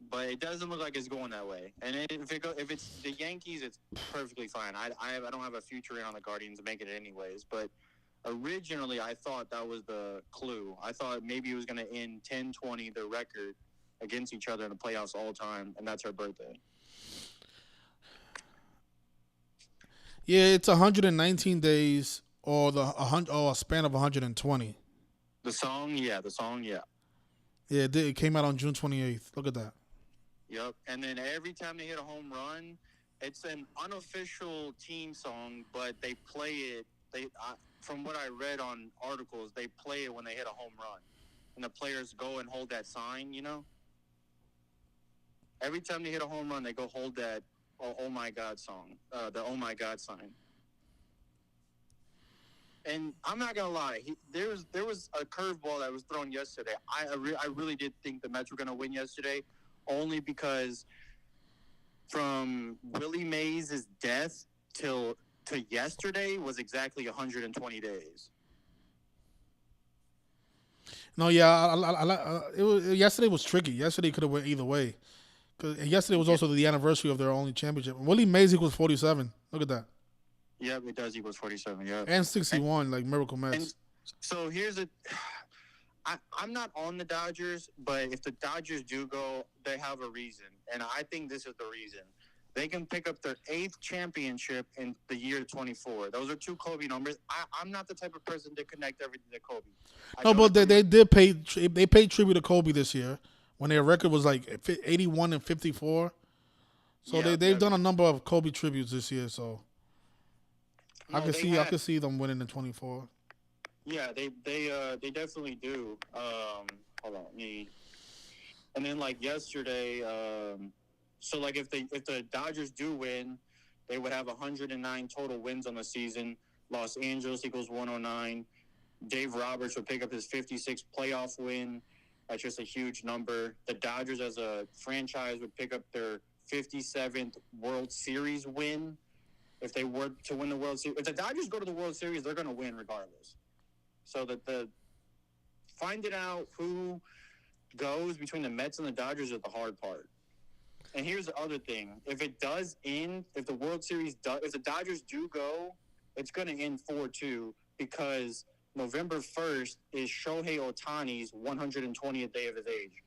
but it doesn't look like it's going that way. And if it's the Yankees, it's perfectly fine. I don't have a future in on the Guardians to make it anyways. But originally, I thought that was the clue. I thought maybe it was going to end 10-20, the record against each other in the playoffs all time, and that's her birthday. Yeah, it's 119 days or a span of 120. The song, yeah. Yeah, it came out on June 28th. Look at that. Yep. And then every time they hit a home run, it's an unofficial team song, but they play it. From what I read on articles, they play it when they hit a home run, and the players go and hold that sign. Every time they hit a home run, they go hold that "Oh My God" song, the "Oh My God" sign. And I'm not gonna lie, there was a curveball that was thrown yesterday. I really did think the Mets were gonna win yesterday, only because from Willie Mays' death to yesterday was exactly 120 days. No, yeah, yesterday was tricky. Yesterday could have went either way. Cause yesterday was also the anniversary of their only championship. Willie Mays equals 47. Look at that. Yep, it does equals 47. Yeah, And 61, like Miracle and Mets. so I'm not on the Dodgers, but if the Dodgers do go, they have a reason, and I think this is the reason. They can pick up their 8th championship in the year 24. Those are two Kobe numbers. I'm not the type of person to connect everything to Kobe. No, but they paid tribute to Kobe this year when their record was like 81 and 54. So they've done a number of Kobe tributes this year. So I can see them winning in 24. Yeah, they definitely do. Hold on, me. And then like yesterday, so like if the Dodgers do win, they would have 109 total wins on the season. Los Angeles equals 109. Dave Roberts would pick up his 56th playoff win. That's just a huge number. The Dodgers as a franchise would pick up their 57th World Series win. If they were to win the World Series, if the Dodgers go to the World Series, they're going to win regardless. So that the finding out who goes between the Mets and the Dodgers is the hard part. And here's the other thing: if it does end, if the World Series if the Dodgers do go, it's going to end 4-2 because November 1st is Shohei Ohtani's 120th day of his age.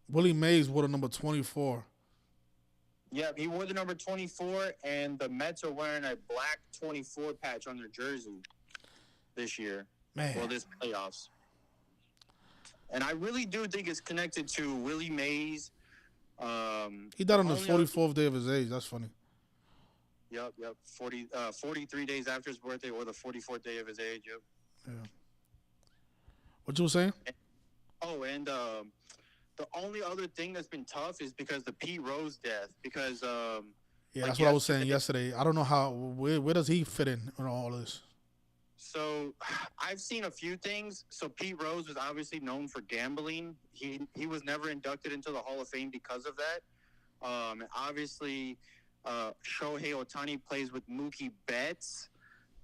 Willie Mays wore the number 24. Yeah, he wore the number 24, and the Mets are wearing a black 24 patch on their jersey this year. Man. Well, this playoffs. And I really do think it's connected to Willie Mays. He died on the 44th day of his age. That's funny. Yep. 43 days after his birthday or the 44th day of his age. Yep. Yeah. What you were saying? And the only other thing that's been tough is because the Pete Rose death. Because yeah, that's what I was saying yesterday. I don't know where does he fit in all this. So I've seen a few things. So Pete Rose was obviously known for gambling. He was never inducted into the Hall of Fame because of that. Obviously, Shohei Ohtani plays with Mookie Betts.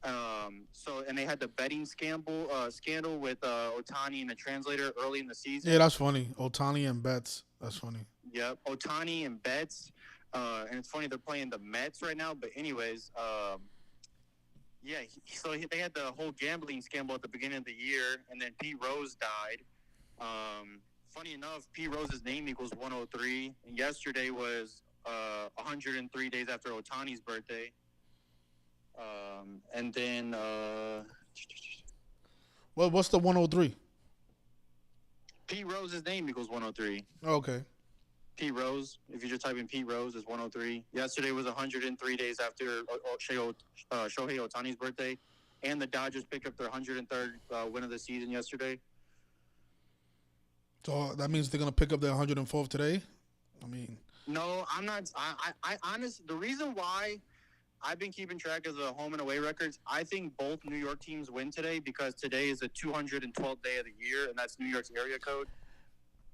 And they had the betting scandal with Ohtani and the translator early in the season. Yeah, that's funny. Ohtani and Betts. That's funny. Yep, Ohtani and Betts. And it's funny they're playing the Mets right now. But anyways, they had the whole gambling scandal at the beginning of the year, and then Pete Rose died. Funny enough, Pete Rose's name equals 103, and yesterday was 103 days after Ohtani's birthday. And then what's the 103? Pete Rose's name equals 103. Okay. Pete Rose, if you just type in Pete Rose, is 103. Yesterday was 103 days after Shohei Ohtani's birthday, and the Dodgers picked up their 103rd win of the season yesterday. So that means they're gonna pick up their 104th today. I mean, no, I'm not. I honestly, the reason why I've been keeping track of the home and away records, I think both New York teams win today because today is the 212th day of the year, and that's New York's area code.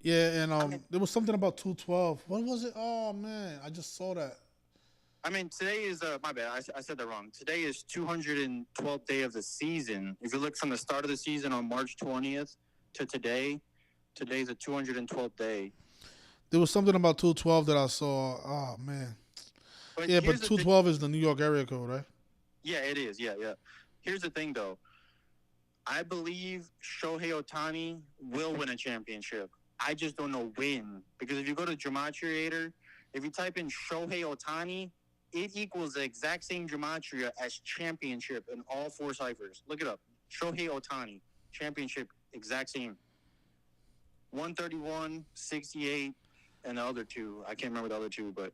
Yeah, and there was something about 212. What was it? Oh man, I just saw that. I mean, today is my bad. I said that wrong. Today is 212th day of the season. If you look from the start of the season on March 20th to today, Today's the 212th day. There was something about 212 that I saw. Oh man. But Yeah, here's but the thing. 212 is the New York area code, right? Yeah, it is. Yeah, yeah. Here's the thing, though. I believe Shohei Otani will win a championship. I just don't know when. Because if you go to Gematria, if you type in Shohei Otani, it equals the exact same Gematria as championship in all four ciphers. Look it up. Shohei Otani, championship, exact same. 131, 68, and the other two. I can't remember the other two, but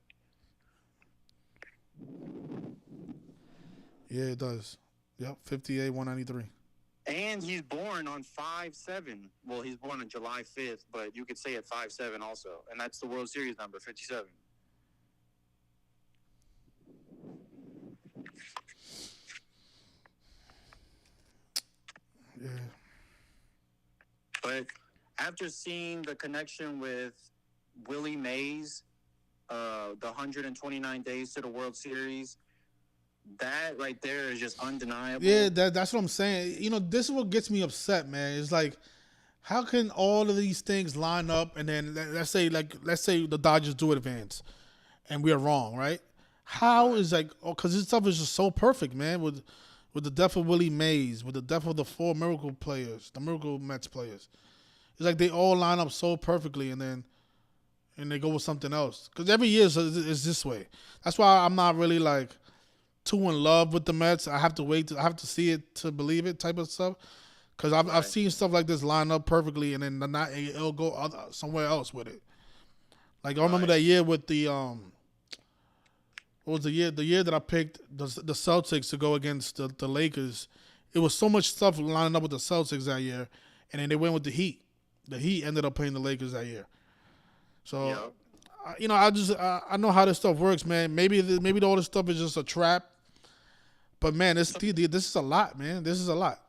Yeah, it does. Yep, 58, 193. and he's born on 5/7. Well, he's born on July 5th, but you could say it 5/7 also, and that's the World Series number 57. Yeah. But after seeing the connection with Willie Mays, the 129 days to the World Series, that right there is just undeniable. Yeah, that's what I'm saying. You know, this is what gets me upset, man. It's like, how can all of these things line up, and then let's say the Dodgers do advance, and we're wrong, right? How is like, oh, because this stuff is just so perfect, man. With the death of Willie Mays, with the death of the four Miracle players, the Miracle Mets players, it's like they all line up so perfectly, and they go with something else. Because every year is this way. That's why I'm not really like too in love with the Mets. I have to wait. I have to see it to believe it, type of stuff. Because I've seen stuff like this line up perfectly, and then not it'll go somewhere else with it. Like I remember that year with the what was the year? The year that I picked the Celtics to go against the Lakers. It was so much stuff lining up with the Celtics that year, and then they went with the Heat. The Heat ended up playing the Lakers that year. So, Yep. you know, I know how this stuff works, man. Maybe all this stuff is just a trap, but man, this is a lot, man. This is a lot.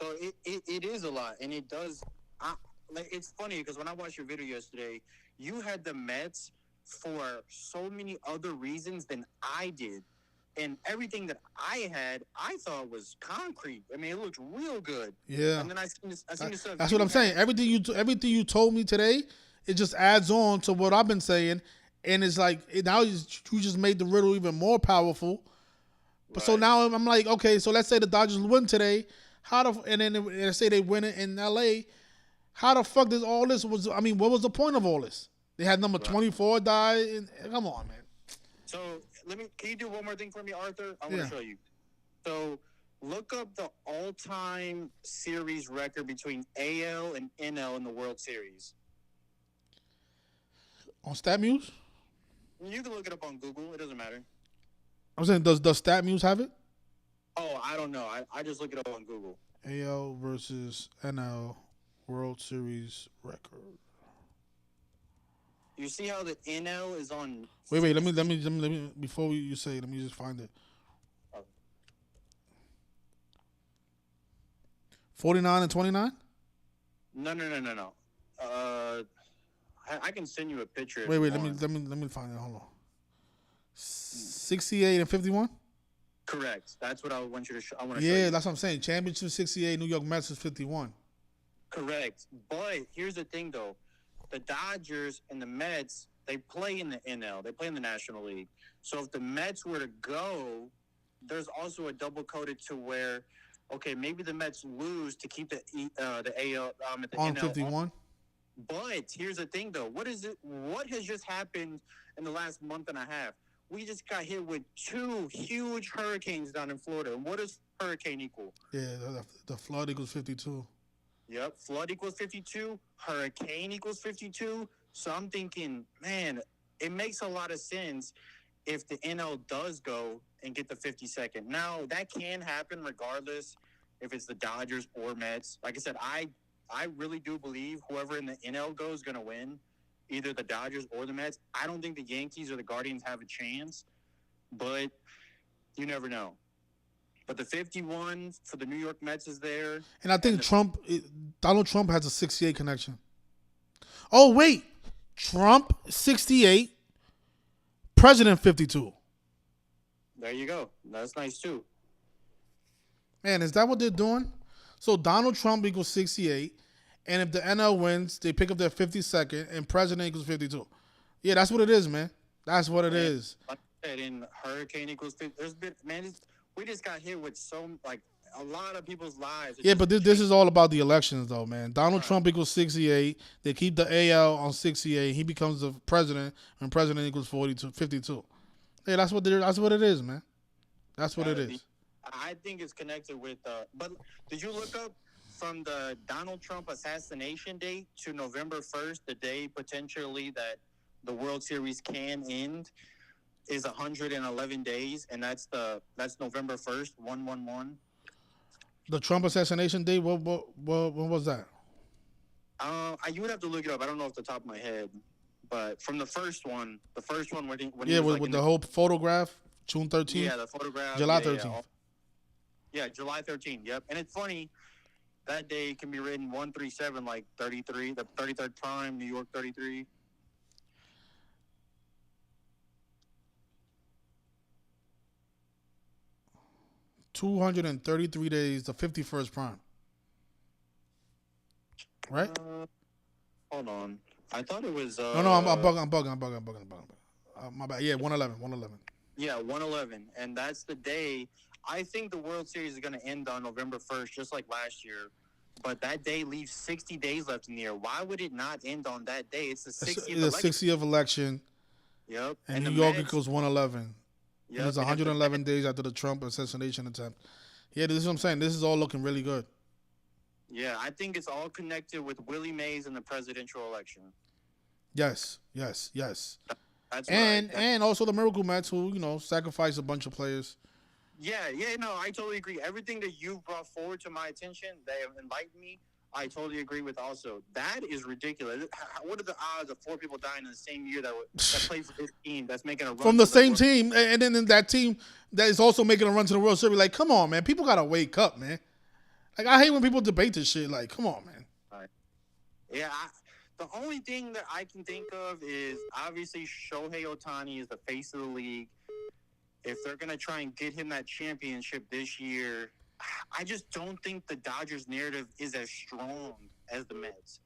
So it is a lot, and it does. Like it's funny because when I watched your video yesterday, you had the Mets for so many other reasons than I did, and everything that I had, I thought was concrete. I mean, it looked real good. Yeah, And then I seen this stuff. that's what I'm saying. Everything you told me today, it just adds on to what I've been saying, and it's like now you just made the riddle even more powerful. But so now I'm like, okay, so let's say the Dodgers win today. And then let's say they win it in LA. How the fuck does all this was? I mean, what was the point of all this? They had number 24 die. Come on, man. So can you do one more thing for me, Arthur? I want to show you. So look up the all-time series record between AL and NL in the World Series. On StatMuse? You can look it up on Google. It doesn't matter. I'm saying, does StatMuse have it? Oh, I don't know. I just look it up on Google. AL versus NL World Series record. You see how the NL is on? Wait. Let me. Before you say, let me just find it. 49 and 29. No. I can send you a picture. Wait. Let me find it. Hold on. 68 and 51. Correct. That's what I want you to show. Yeah, that's what I'm saying. Championship 68. New York Mets is 51. Correct. But here's the thing, though. The Dodgers and the Mets, they play in the NL. They play in the National League. So if the Mets were to go, there's also a double coded to where, okay, maybe the Mets lose to keep the AL at the on NL 51. But here's the thing, though. What has just happened in the last month and a half? We just got hit with two huge hurricanes down in Florida. And what does hurricane equal? Yeah, the flood equals 52. Yep, flood equals 52, hurricane equals 52. So I'm thinking, man, it makes a lot of sense if the NL does go and get the 52nd. Now, that can happen regardless if it's the Dodgers or Mets. Like I said, I really do believe whoever in the NL goes is going to win, either the Dodgers or the Mets. I don't think the Yankees or the Guardians have a chance, but you never know. But the 51 for the New York Mets is there. And I think Donald Trump has a 68 connection. Oh, wait. Trump, 68. President, 52. There you go. That's nice, too. Man, is that what they're doing? So Donald Trump equals 68. And if the NL wins, they pick up their 52nd, and president equals 52. Yeah, that's what it is, man. That's what it And is. like I said, in hurricane equals 50, there's been man, we just got hit with so like a lot of people's lives. It Yeah, just but this changed. is all about the elections, though, man. Donald Right. Trump equals 68. They keep the AL on 68. He becomes the president, and president equals 42, 52. Yeah, that's what it is, man. That's what it Gotta be. is. I think it's connected with. But did you look up from the Donald Trump assassination date to November 1st, the day potentially that the World Series can end, is 111 days, and that's November 1st, 111. The Trump assassination date. What when was that? You would have to look it up. I don't know off the top of my head, but from the first one when he Yeah, was like with in the whole photograph, June 13th, yeah, the photograph, July yeah, 13th. yeah, July 13th. Yep, and it's funny that day can be written 137 like 33, the 33rd prime, New York 33. 233 days, the 51st prime, right? Hold on, I thought it was No, I'm bugging. My bad. Yeah, 111. yeah 111, and that's the day. I think the World Series is going to end on November 1st, just like last year. But that day leaves 60 days left in the year. Why would it not end on that day? It's the It's 60th the election. 60th election, Yep. and the New York Mets. equals 111. And Yep. it's And if the 111 Mets, days after the Trump assassination attempt. Yeah, this is what I'm saying. This is all looking really good. yeah, I think it's all connected with Willie Mays and the presidential election. Yes. That's what And also the Miracle Mets, who sacrificed a bunch of players. yeah, no, I totally agree. Everything that you've brought forward to my attention, that have enlightened me, I totally agree with also. That is ridiculous. What are the odds of four people dying in the same year that play for this team that's making a run From the to the same World? team, and then that team that is also making a run to the World Series. Like, come on, man. People gotta wake up, man. Like, I hate when people debate this shit. Like, come on, man. Right. Yeah, the only thing that I can think of is obviously Shohei Ohtani is the face of the league. If they're going to try and get him that championship this year, I just don't think the Dodgers narrative is as strong as the Mets.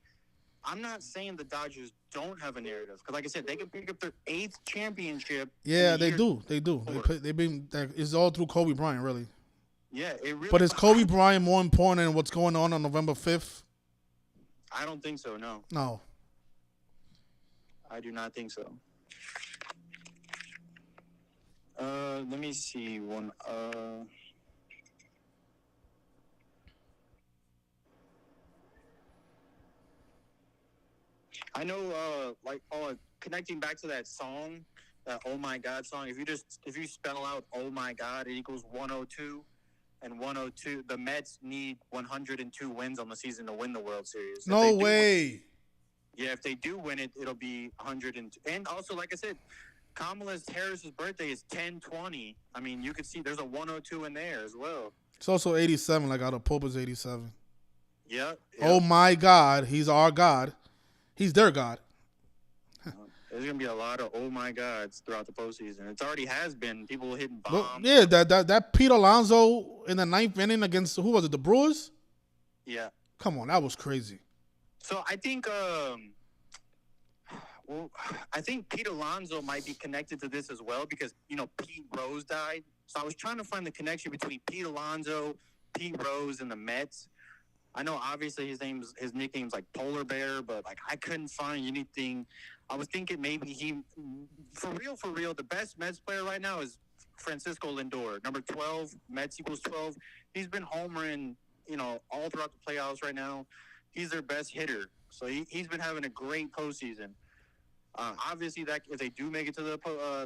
I'm not saying the Dodgers don't have a narrative because, like I said, they can pick up their 8th championship. Yeah, they do. They've been. It's all through Kobe Bryant, really. Yeah, it really. But is Kobe Bryant more important than what's going on November 5th? I don't think so. No, No. I do not think so. Let me see one. I know, connecting back to that song, that "Oh My God" song. If you spell out "Oh My God," it equals 102, and 102. The Mets need 102 wins on the season to win the World Series. No way. Yeah, if they do win it, it'll be 102. And also, like I said, Kamala Harris's birthday is 10/20. I mean, you could see there's a 102 in there as well. It's also 87, like how the Pope is 87. Yep. Oh my God, he's our God. He's their God. There's gonna be a lot of oh my gods throughout the postseason. It already has been. People hitting bombs. Well, yeah, that Pete Alonso in the 9th inning against who was it? The Brewers. Yeah. Come on, that was crazy. So I think, I think Pete Alonso might be connected to this as well because Pete Rose died. So I was trying to find the connection between Pete Alonso, Pete Rose, and the Mets. I know obviously his nickname's like Polar Bear, but like I couldn't find anything. I was thinking maybe he, for real, the best Mets player right now is Francisco Lindor, number 12. Mets equals 12. He's been homering, all throughout the playoffs right now. He's their best hitter, so he's been having a great postseason. Obviously, that if they do make it to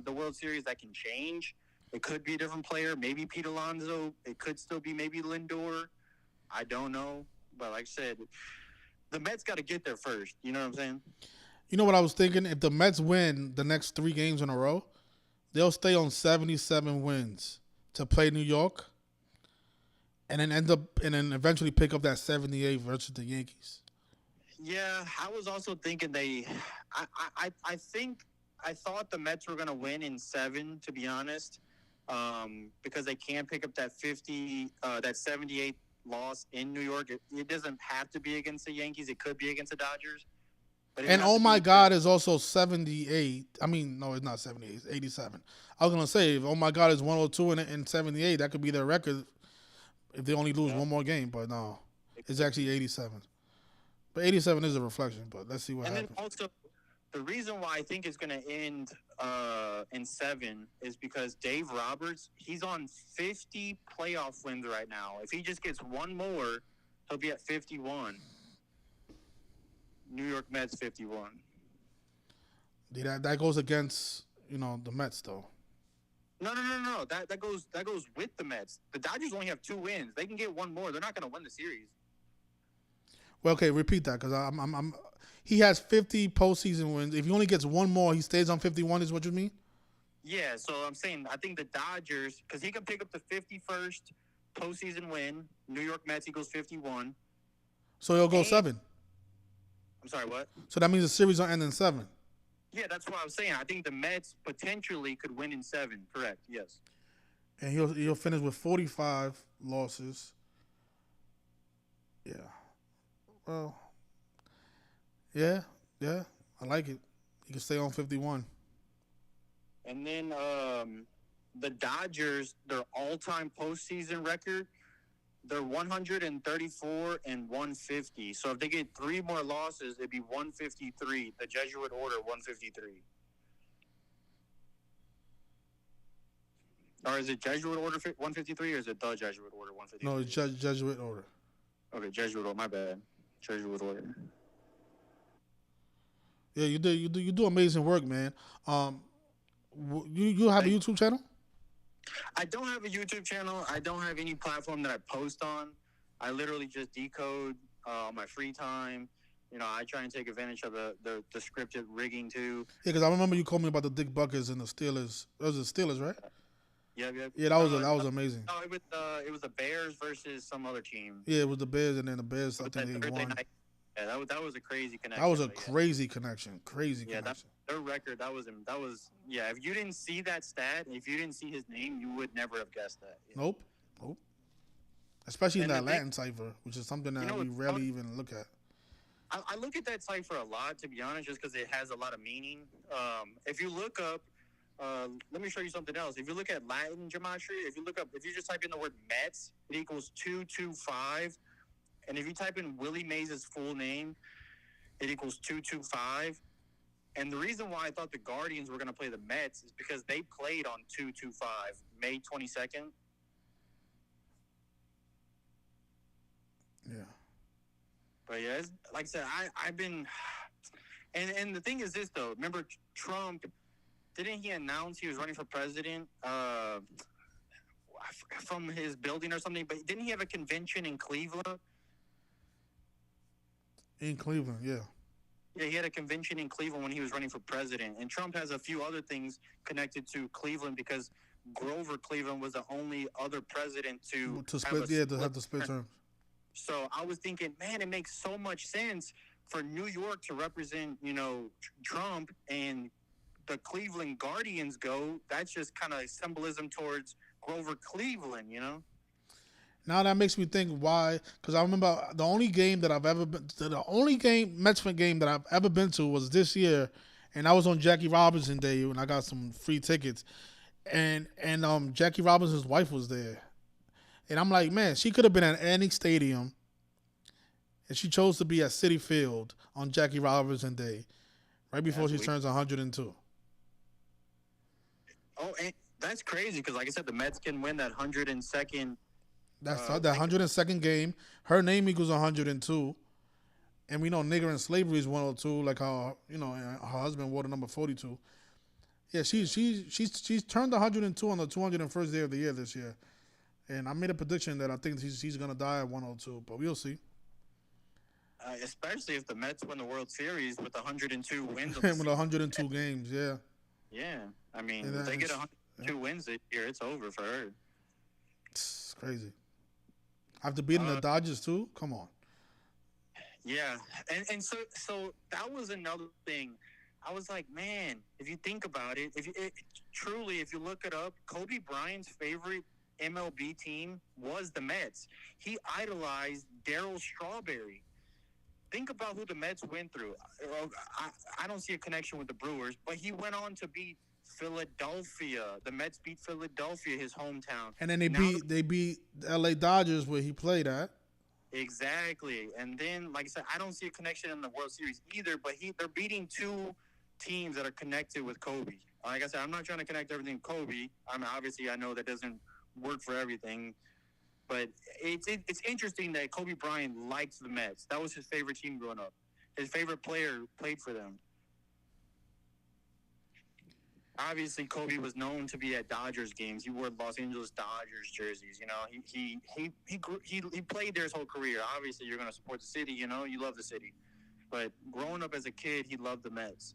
the World Series, that can change. It could be a different player, maybe Pete Alonso. It could still be maybe Lindor. I don't know, but like I said, the Mets got to get there first. You know what I'm saying? You know what I was thinking? If the Mets win the next 3 games in a row, they'll stay on 77 wins to play New York, and then eventually pick up that 78 versus the Yankees. Yeah, I was also thinking I thought the Mets were going to win in 7, to be honest, because they can pick up that 78 loss in New York. It doesn't have to be against the Yankees. It could be against the Dodgers, but it would And have oh to my be. God is also 78. I mean, no, it's not 78. It's 87. I was gonna say if oh my God is 102 and 78, that could be their record if they only lose Yeah, one more game. But no, it it's could actually be. 87. But 87 is a reflection. But let's see what And then happens. also, the reason why I think it's going to end in 7 is because Dave Roberts, he's on 50 playoff wins right now. If he just gets one more, he'll be at 51. New York Mets 51. That goes against the Mets though. No. That goes with the Mets. The Dodgers only have 2 wins. They can get one more. They're not going to win the series. Well, okay, repeat that because he has 50 postseason wins. If he only gets one more, he stays on 51. Is what you mean? Yeah, so I'm saying I think the Dodgers, because he can pick up the 51st postseason win. New York Mets equals 51. So he'll go And 7. I'm sorry, what? So that means the series will end in 7. Yeah, that's what I was saying. I think the Mets potentially could win in 7. Correct. Yes. And he'll finish with 45 losses. Yeah. Well, yeah. I like it. He can stay on 51. And then the Dodgers, their all-time postseason record, they're 134 and 150. So if they get 3 more losses, it'd be 153. The Jesuit order 153. Or is it Jesuit order 153 or is it the Jesuit order 153? No, it's Jesuit order. Okay, Jesuit order. My bad. Jesuit order. Yeah, you do amazing work, man. You have a YouTube channel? I don't have a YouTube channel. I don't have any platform that I post on. I literally just decode on my free time. I try and take advantage of the scripted rigging too. Yeah, because I remember you told me about the Dick Buckets and the Steelers. It was the Steelers, right? Yep. Yeah, that was amazing. No, it was the Bears versus some other team. Yeah, it was the Bears, and then the Bears. I think they won. Night. Yeah, that was a crazy connection. That was a crazy connection. Crazy yeah, connection. Their record. That was yeah. If you didn't see that stat, if you didn't see his name, you would never have guessed that. Nope. Especially in that Latin cipher, which is something that we rarely even look at. I look at that cipher a lot, to be honest, just because it has a lot of meaning. If you look up, let me show you something else. If you look at Latin gematria, if you just type in the word Mets, it equals 225. And if you type in Willie Mays' full name, it equals 225. And the reason why I thought the Guardians were going to play the Mets is because they played on 225, May 22nd. Yeah. But yeah, like I said, I've been, and the thing is this though. Remember Trump? Didn't he announce he was running for president from his building or something? But didn't he have a convention in Cleveland? In Cleveland, yeah. Yeah, he had a convention in Cleveland when he was running for president. And Trump has a few other things connected to Cleveland because Grover Cleveland was the only other president to have the split term. So I was thinking, man, it makes so much sense for New York to represent, Trump, and the Cleveland Guardians go. That's just kind of symbolism towards Grover Cleveland, Now that makes me think why, because I remember the only Mets fan game that I've ever been to was this year, and I was on Jackie Robinson Day and I got some free tickets, and Jackie Robinson's wife was there, and I'm like, man, she could have been at any stadium, and she chose to be at Citi Field on Jackie Robinson Day, right before she turns 102. Oh, and that's crazy because, like I said, the Mets can win that 102nd. That's that 102nd game. Her name equals 102, and we know nigger and slavery is 102. Like how her husband wore the number 42. Yeah, she's turned 102 on the 201st day of the year this year, and I made a prediction that I think she's gonna die at 102, but we'll see. Especially if the Mets win the World Series with 102 wins. With 102 games, yeah. Yeah, I mean, if they get 102 wins this year, it's over for her. It's crazy. After beating the Dodgers too, come on. Yeah, and so that was another thing. I was like, man, if you think about it, if you look it up, Kobe Bryant's favorite MLB team was the Mets. He idolized Darryl Strawberry. Think about who the Mets went through. I don't see a connection with the Brewers, but he went on to beat Philadelphia. The Mets beat Philadelphia, his hometown. And then they Now, beat the L.A. Dodgers where he played at. exactly. And then, like I said, I don't see a connection in the World Series either. But they're beating two teams that are connected with Kobe. Like I said, I'm not trying to connect everything with Kobe. I mean, obviously, I know that doesn't work for everything. But it's interesting that Kobe Bryant liked the Mets. That was his favorite team growing up. His favorite player played for them. Obviously, Kobe was known to be at Dodgers games. He wore Los Angeles Dodgers jerseys. You know, he played there his whole career. Obviously, you're going to support the city. You know, you love the city. But growing up as a kid, he loved the Mets.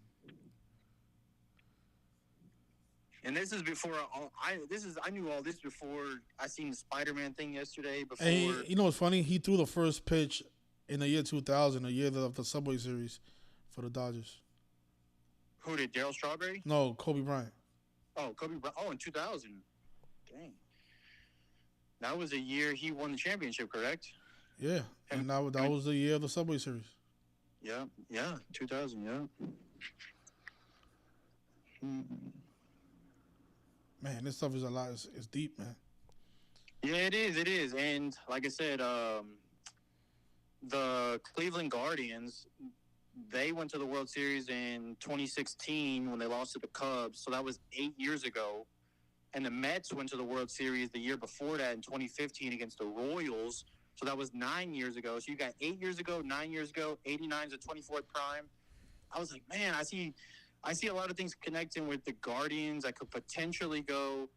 And this is before I knew all this before I seen the Spider-Man thing yesterday. Before And you know what's funny? He threw the first pitch in the year 2000, the year of the Subway Series for the Dodgers. who did Darryl Strawberry? No, Kobe Bryant. Oh, Kobe Bryant. Oh, in 2000. Dang. That was a year he won the championship, correct? Yeah, and that was the year of the Subway Series. Yeah, 2000, yeah. Man, this stuff is a lot. It's deep, man. Yeah, it is. And like I said, the Cleveland Guardians, they went to the World Series in 2016 when they lost to the Cubs. So that was 8 years ago. And the Mets went to the World Series the year before that in 2015 against the Royals. So that was 9 years ago. So you got 8 years ago, 9 years ago, 89 is the 24th prime. I was like, man, I see a lot of things connecting with the Guardians. I could potentially go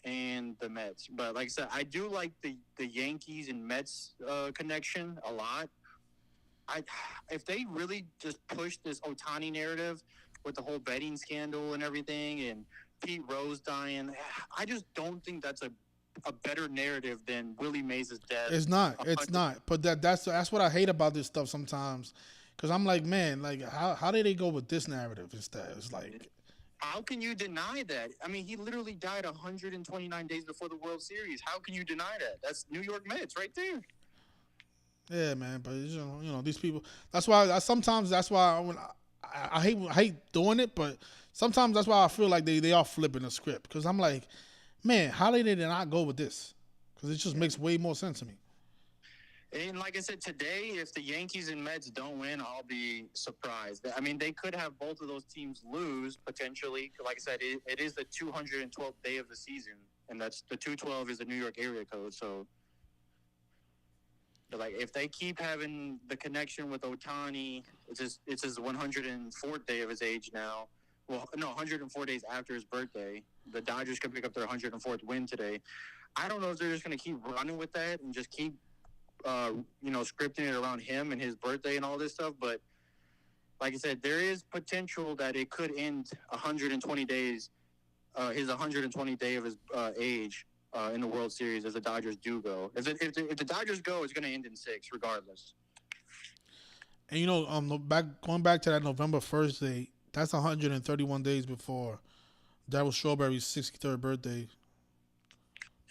and the Mets. But like I said, I do like the Yankees and Mets connection a lot. If they really just push this Ohtani narrative with the whole betting scandal and everything and Pete Rose dying, I just don't think that's a better narrative than Willie Mays' death. It's not. It's not. But that's what I hate about this stuff sometimes, because I'm like, man, like how did they go with this narrative instead? It's like, how can you deny that? I mean, he literally died 129 days before the World Series. How can you deny that? That's New York Mets right there. yeah, man. But you know these people. That's why sometimes that's why I hate doing it, but sometimes that's why I feel like they are flipping the script, because I'm like, man, how did they not go with this? Because it just makes way more sense to me. And like I said, today, if the Yankees and Mets don't win, I'll be surprised. I mean, they could have both of those teams lose potentially. Like I said, it is the 212th day of the season, and that's the 212 is the New York area code. So, like, if they keep having the connection with Ohtani, it's his 104th day of his age now. Well, no, 104 days after his birthday. The Dodgers could pick up their 104th win today. I don't know if they're just going to keep running with that and just keep scripting it around him and his birthday and all this stuff. But like I said, there is potential that it could end 120 days, his 120th day of his age in the World Series as the Dodgers do go. If the Dodgers go, it's going to end in 6 regardless. And going back to that November 1st date, that's 131 days before Darryl Strawberry's 63rd birthday.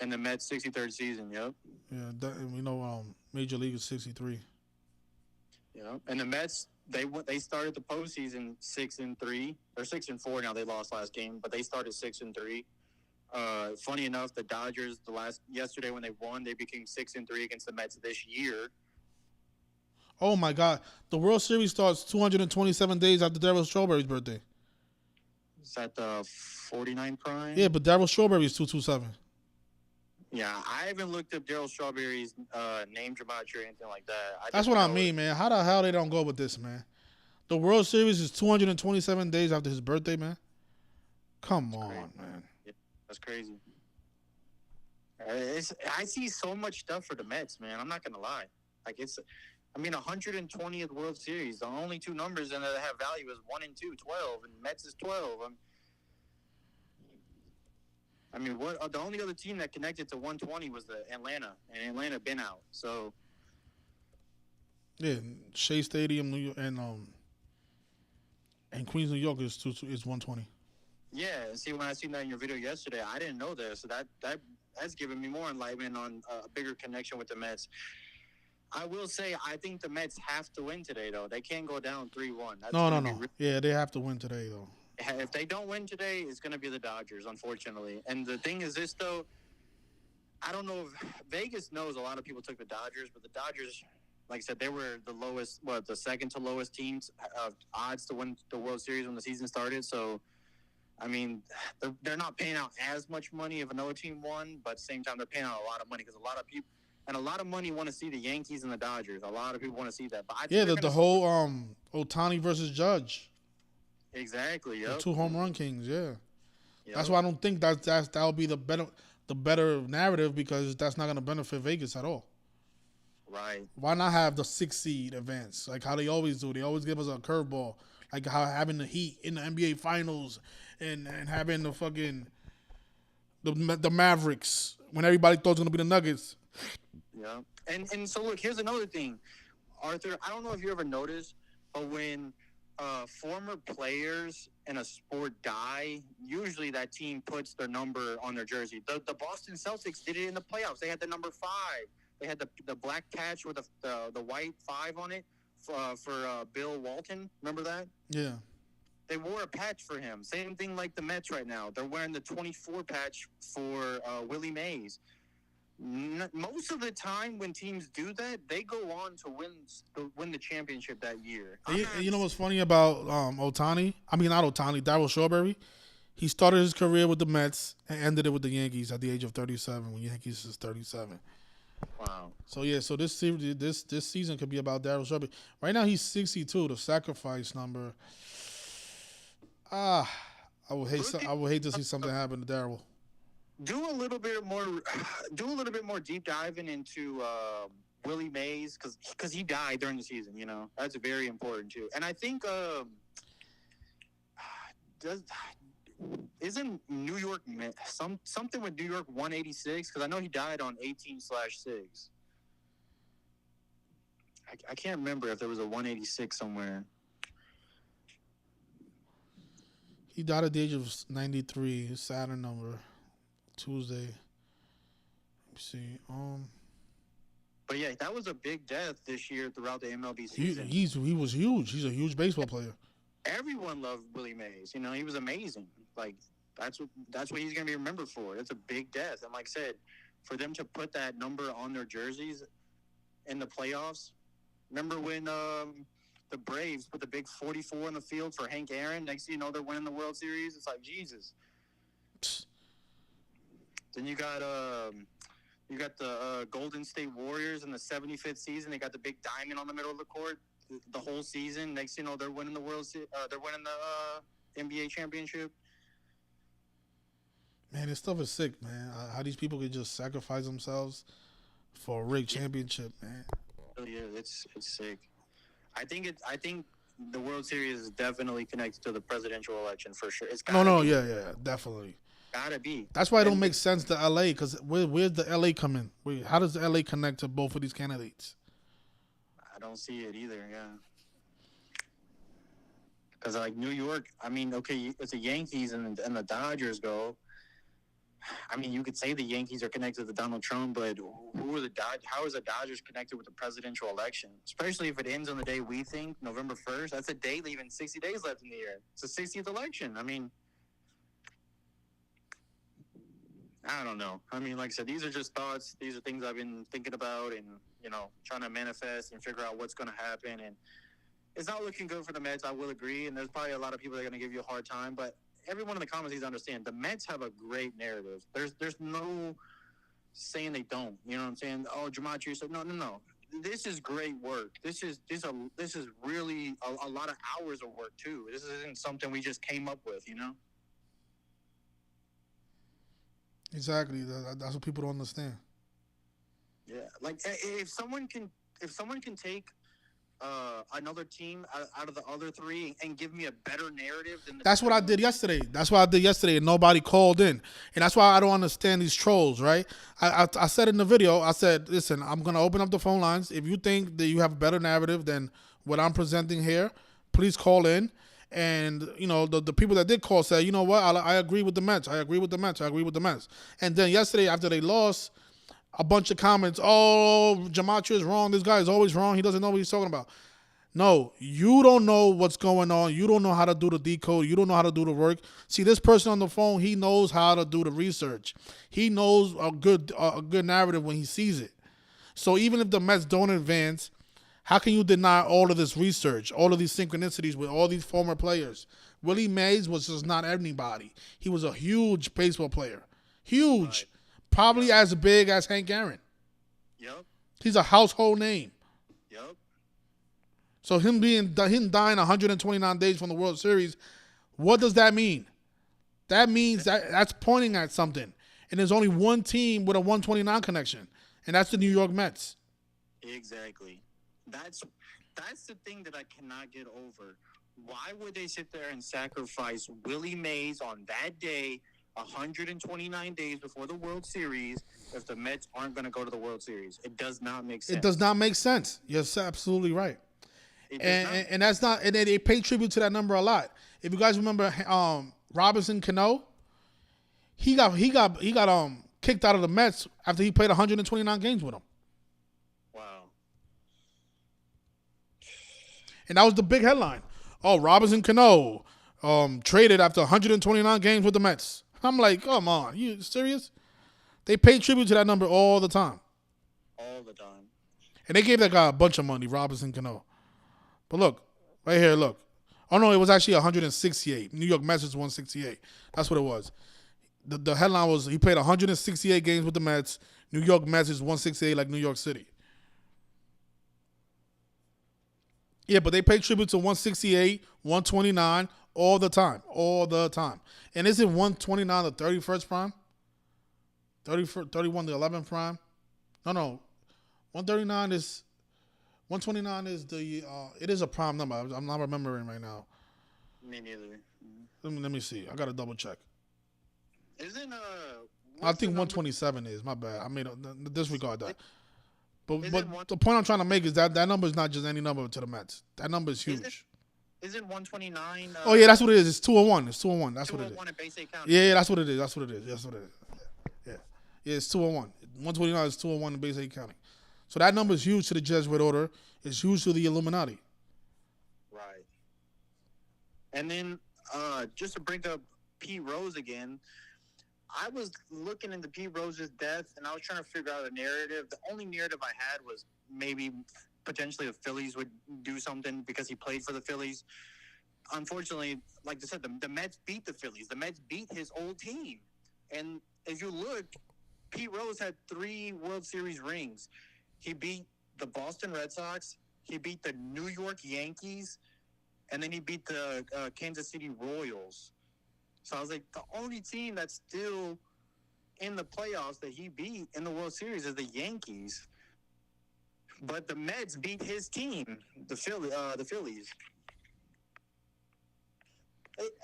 And the Mets' 63rd season, yep. Yeah, Major League is 63. Yeah, and the Mets, they started the postseason 6-3. They're 6-4 now. They lost last game, but they started 6-3. Funny enough, the Dodgers yesterday when they won, they became 6-3 against the Mets this year. Oh my God, the World Series starts 227 days after Darryl Strawberry's birthday. Is that the 49 prime? Yeah, but Darryl Strawberry is 227. Yeah, I haven't looked up Darryl Strawberry's name gematria or anything like that. That's what I mean, man. How the hell they don't go with this, man? The World Series is 227 days after his birthday, man. Come on, man. Yeah, that's crazy. I see so much stuff for the Mets, man. I'm not gonna lie. 120th World Series. The only two numbers in there that have value is 1 and 2, 12, and Mets is 12. The only other team that connected to 120 was the Atlanta, and Atlanta been out. So, yeah, Shea Stadium, New York, and Queens, New York is 120. Yeah, see, when I seen that in your video yesterday, I didn't know that. So that that's given me more enlightenment on a bigger connection with the Mets. I will say I think the Mets have to win today, though. They can't go down 3-1. That's No, going no, to be no. Yeah, they have to win today though. if they don't win today, it's going to be the Dodgers, unfortunately. And the thing is this, though, I don't know if Vegas knows a lot of people took the Dodgers, but the Dodgers, like I said, they were the lowest, the second to lowest teams odds to win the World Series when the season started. So, I mean, they're not paying out as much money if another team won, but at the same time, they're paying out a lot of money because a lot of people and a lot of money want to see the Yankees and the Dodgers. A lot of people want to see that. But I think the whole Otani versus Judge. Exactly. Yep. The 2 home run kings. Yeah. Yep. That's why I don't think that'll be the better narrative, because that's not going to benefit Vegas at all. Right. Why not have the 6 seed advance like how they always do? They always give us a curveball, like how having the Heat in the NBA Finals and having the fucking the Mavericks when everybody thought it was going to be the Nuggets. Yeah. And so look, here's another thing, Arthur. I don't know if you ever noticed, but when former players in a sport die, usually that team puts their number on their jersey. The Boston Celtics did it in the playoffs. They had the number 5. They had the black patch with the white 5 on it for Bill Walton. Remember that? Yeah. They wore a patch for him. Same thing like the Mets right now. They're wearing the 24 patch for Willie Mays. Most of the time when teams do that, they go on to win the championship that year. You know what's funny about Otani? I mean, not Otani, Darryl Strawberry. He started his career with the Mets and ended it with the Yankees at the age of 37, when Yankees is 37. Wow. So yeah, so this season could be about Darryl Strawberry. Right now he's 62, the sacrifice number. I would hate to see something happen to Darryl. Do a little bit more deep diving into Willie Mays, because he died during the season. You know, that's very important too. And I think isn't New York something with New York 186? Because I know he died on 18/6. I can't remember if there was a 186 somewhere. He died at the age of 93. His Saturn number. Tuesday. Let me see. But yeah, that was a big death this year throughout the MLB season. He was huge. He's a huge baseball player. Everyone loved Willie Mays. You know, he was amazing. Like that's what he's gonna be remembered for. It's a big death. And like I said, for them to put that number on their jerseys in the playoffs. Remember when the Braves put the big 44 on the field for Hank Aaron? Next thing you know, they're winning the World Series. It's like Jesus. Then you got the Golden State Warriors in the 75th season. They got the big diamond on the middle of the court the whole season. Next thing you know, they're winning the they're winning the NBA championship. Man, this stuff is sick, man. How these people can just sacrifice themselves for a rigged championship, man. Yeah, it's sick. I think the World Series is definitely connected to the presidential election for sure. Yeah, definitely. Gotta be. That's why it don't make sense to LA, because where's the LA come in? How does the LA connect to both of these candidates? I don't see it either. Yeah. Because like New York, I mean, okay, it's the Yankees and the Dodgers go. I mean, you could say the Yankees are connected to Donald Trump, but who are how is the Dodgers connected with the presidential election? Especially if it ends on the day we think, November 1st. That's a day leaving 60 days left in the year. It's the 60th election. I mean, I don't know. I mean, like I said, these are just thoughts. These are things I've been thinking about and, trying to manifest and figure out what's going to happen. And it's not looking good for the Mets, I will agree. And there's probably a lot of people that are going to give you a hard time. But everyone in the comments needs to understand, the Mets have a great narrative. There's no saying they don't. You know what I'm saying? Oh, Gematria said, no. This is great work. This is really a lot of hours of work, too. This isn't something we just came up with, Exactly. That's what people don't understand. Yeah, like if someone can take another team out of the other three and give me a better narrative than that's what I did yesterday. And nobody called in, and that's why I don't understand these trolls. Right? I said in the video, I said, listen, I'm gonna open up the phone lines. If you think that you have a better narrative than what I'm presenting here, please call in. And the people that did call said, you know what, I agree with the Mets. I agree with the Mets. I agree with the Mets. And then yesterday after they lost, a bunch of comments. Oh, Gematria is wrong. This guy is always wrong. He doesn't know what he's talking about. No, you don't know what's going on. You don't know how to do the decode. You don't know how to do the work. See, this person on the phone, he knows how to do the research. He knows a good narrative when he sees it. So even if the Mets don't advance, how can you deny all of this research, all of these synchronicities with all these former players? Willie Mays was just not anybody. He was a huge baseball player. Huge. Right. Probably as big as Hank Aaron. Yep. He's a household name. Yep. So him dying 129 days from the World Series, what does that mean? That means that's pointing at something. And there's only one team with a 129 connection, and that's the New York Mets. Exactly. That's the thing that I cannot get over. Why would they sit there and sacrifice Willie Mays on that day, 129 days before the World Series, if the Mets aren't going to go to the World Series? It does not make sense. It does not make sense. You're absolutely right. And that's not. And they pay tribute to that number a lot. If you guys remember, Robinson Cano, he got kicked out of the Mets after he played 129 games with them. Wow. And that was the big headline. Oh, Robinson Cano traded after 129 games with the Mets. I'm like, come on, you serious? They pay tribute to that number all the time. All the time. And they gave that guy a bunch of money, Robinson Cano. But look, right here, look. Oh, no, it was actually 168. New York Mets was 168. That's what it was. The headline was he played 168 games with the Mets. New York Mets is 168 like New York City. Yeah, but they pay tribute to 168, 129 all the time. All the time. And isn't 129 the 31st prime? 31 the 11th prime? No. 139 is... 129 is the... it is a prime number. I'm not remembering right now. Me neither. Let me see. I got to double check. Isn't... I think 127 is. My bad. I made disregard that. But Isn't the point I'm trying to make is that number is not just any number to the Mets. That number is huge. Isn't 129... oh, yeah, that's what it is. It's 201. It's 201. That's what it is. 201 at Base 8 County. Yeah, that's what it is. That's what it is. That's what it is. Yeah, it's 201. 129 is 201 in Base 8 County. So that number is huge to the Jesuit order. It's huge to the Illuminati. Right. And then, just to bring up Pete Rose again, I was looking into Pete Rose's death, and I was trying to figure out a narrative. The only narrative I had was maybe potentially the Phillies would do something because he played for the Phillies. Unfortunately, like I said, the Mets beat the Phillies. The Mets beat his old team. And if you look, Pete Rose had 3 World Series rings. He beat the Boston Red Sox, he beat the New York Yankees, and then he beat the Kansas City Royals. So I was like, the only team that's still in the playoffs that he beat in the World Series is the Yankees. But the Mets beat his team, the Phillies.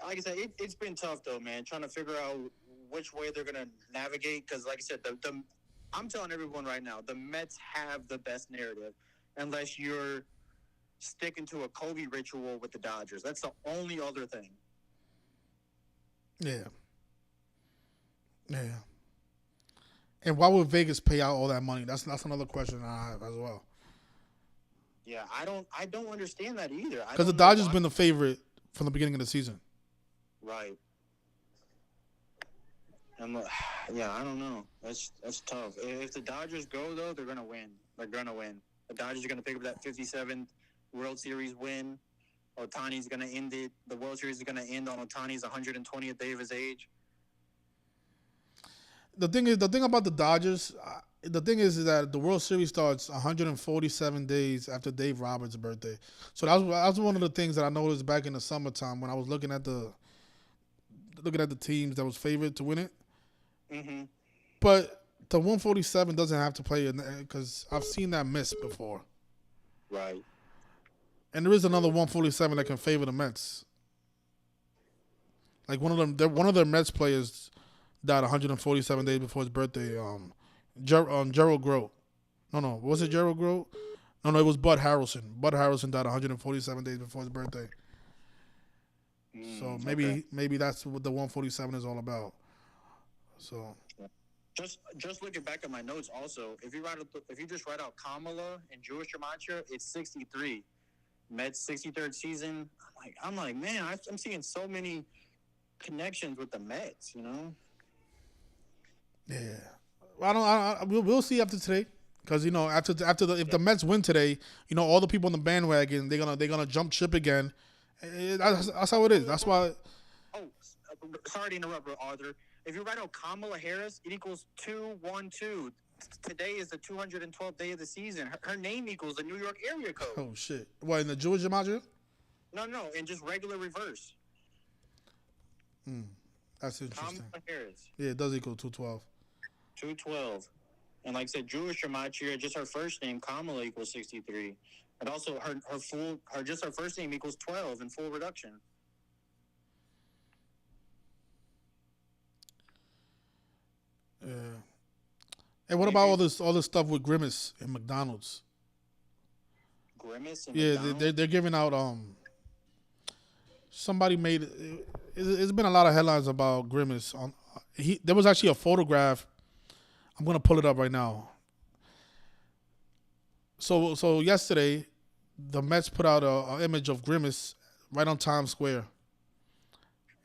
Like I said, it's been tough though, man. Trying to figure out which way they're gonna navigate. Because, like I said, I'm telling everyone right now, the Mets have the best narrative, unless you're sticking to a Kobe ritual with the Dodgers. That's the only other thing. Yeah. And why would Vegas pay out all that money? That's another question I have as well. Yeah, I don't understand that either. Because the Dodgers been the favorite from the beginning of the season. Right. Yeah, I don't know. That's tough. If the Dodgers go though, they're gonna win. They're gonna win. The Dodgers are gonna pick up that 57th World Series win. Ohtani's gonna end it. The World Series is gonna end on Ohtani's 120th day of his age. The thing about the Dodgers, the thing is that the World Series starts 147 days after Dave Roberts' birthday. So that was one of the things that I noticed back in the summertime when I was looking at the teams that was favored to win it. Mm-hmm. But the 147 doesn't have to play because I've seen that miss before. Right. And there is another 147 that can favor the Mets. Like one of their Mets players died 147 days before his birthday. Gerald Grote. No, was it Gerald Grote? No, it was Bud Harrelson. Bud Harrelson died 147 days before his birthday. So Okay. maybe that's what the 147 is all about. So Just looking back at my notes, also, if you just write out Kamala and Jewish Gematria, it's 63. Mets 63rd season. I'm like, man, I'm seeing so many connections with the Mets. yeah, we'll see after today. Because after the if the Mets win today, all the people on the bandwagon they're gonna jump ship again. That's how it is. That's why. Oh, sorry to interrupt, Arthur. If you write out Kamala Harris, it equals 212. Today is the 212th day of the season. Her name equals the New York area code. Oh shit! What in the Jewish Gematria? No, in just regular reverse. That's interesting. Kamala Harris, Yeah, it does equal 212. 212. And like I said, Jewish Gematria, just her first name, Kamala, equals 63. And also her first name equals 12 in full reduction. Yeah. And what about all this stuff with Grimace and McDonald's? Grimace and Yeah, McDonald's? they're giving out. Somebody made it's been a lot of headlines about Grimace. There was actually a photograph. I'm gonna pull it up right now. So yesterday, the Mets put out a image of Grimace right on Times Square,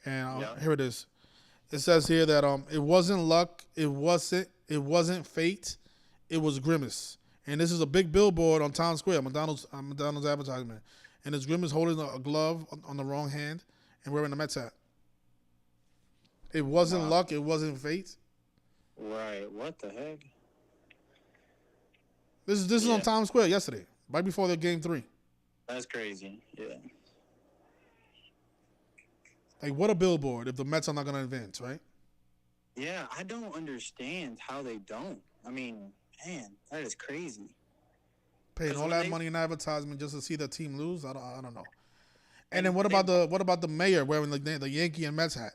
and Yeah. here it is. It says here that it wasn't luck, it wasn't fate, it was Grimace, and this is a big billboard on Times Square, McDonald's advertisement, and it's Grimace holding a glove on the wrong hand and wearing a Mets hat. It wasn't Wow. luck, it wasn't fate. Right. What the heck? This is on Yeah. Times Square yesterday, right before the game 3. That's crazy. Yeah. Like, what a billboard if the Mets are not going to advance, right? Yeah, I don't understand how they don't. I mean, man, that is crazy. Paying 'Cause all when that they- money in advertisement just to see the team lose. I don't know. And And then what they- about the mayor wearing the Yankee and Mets hat?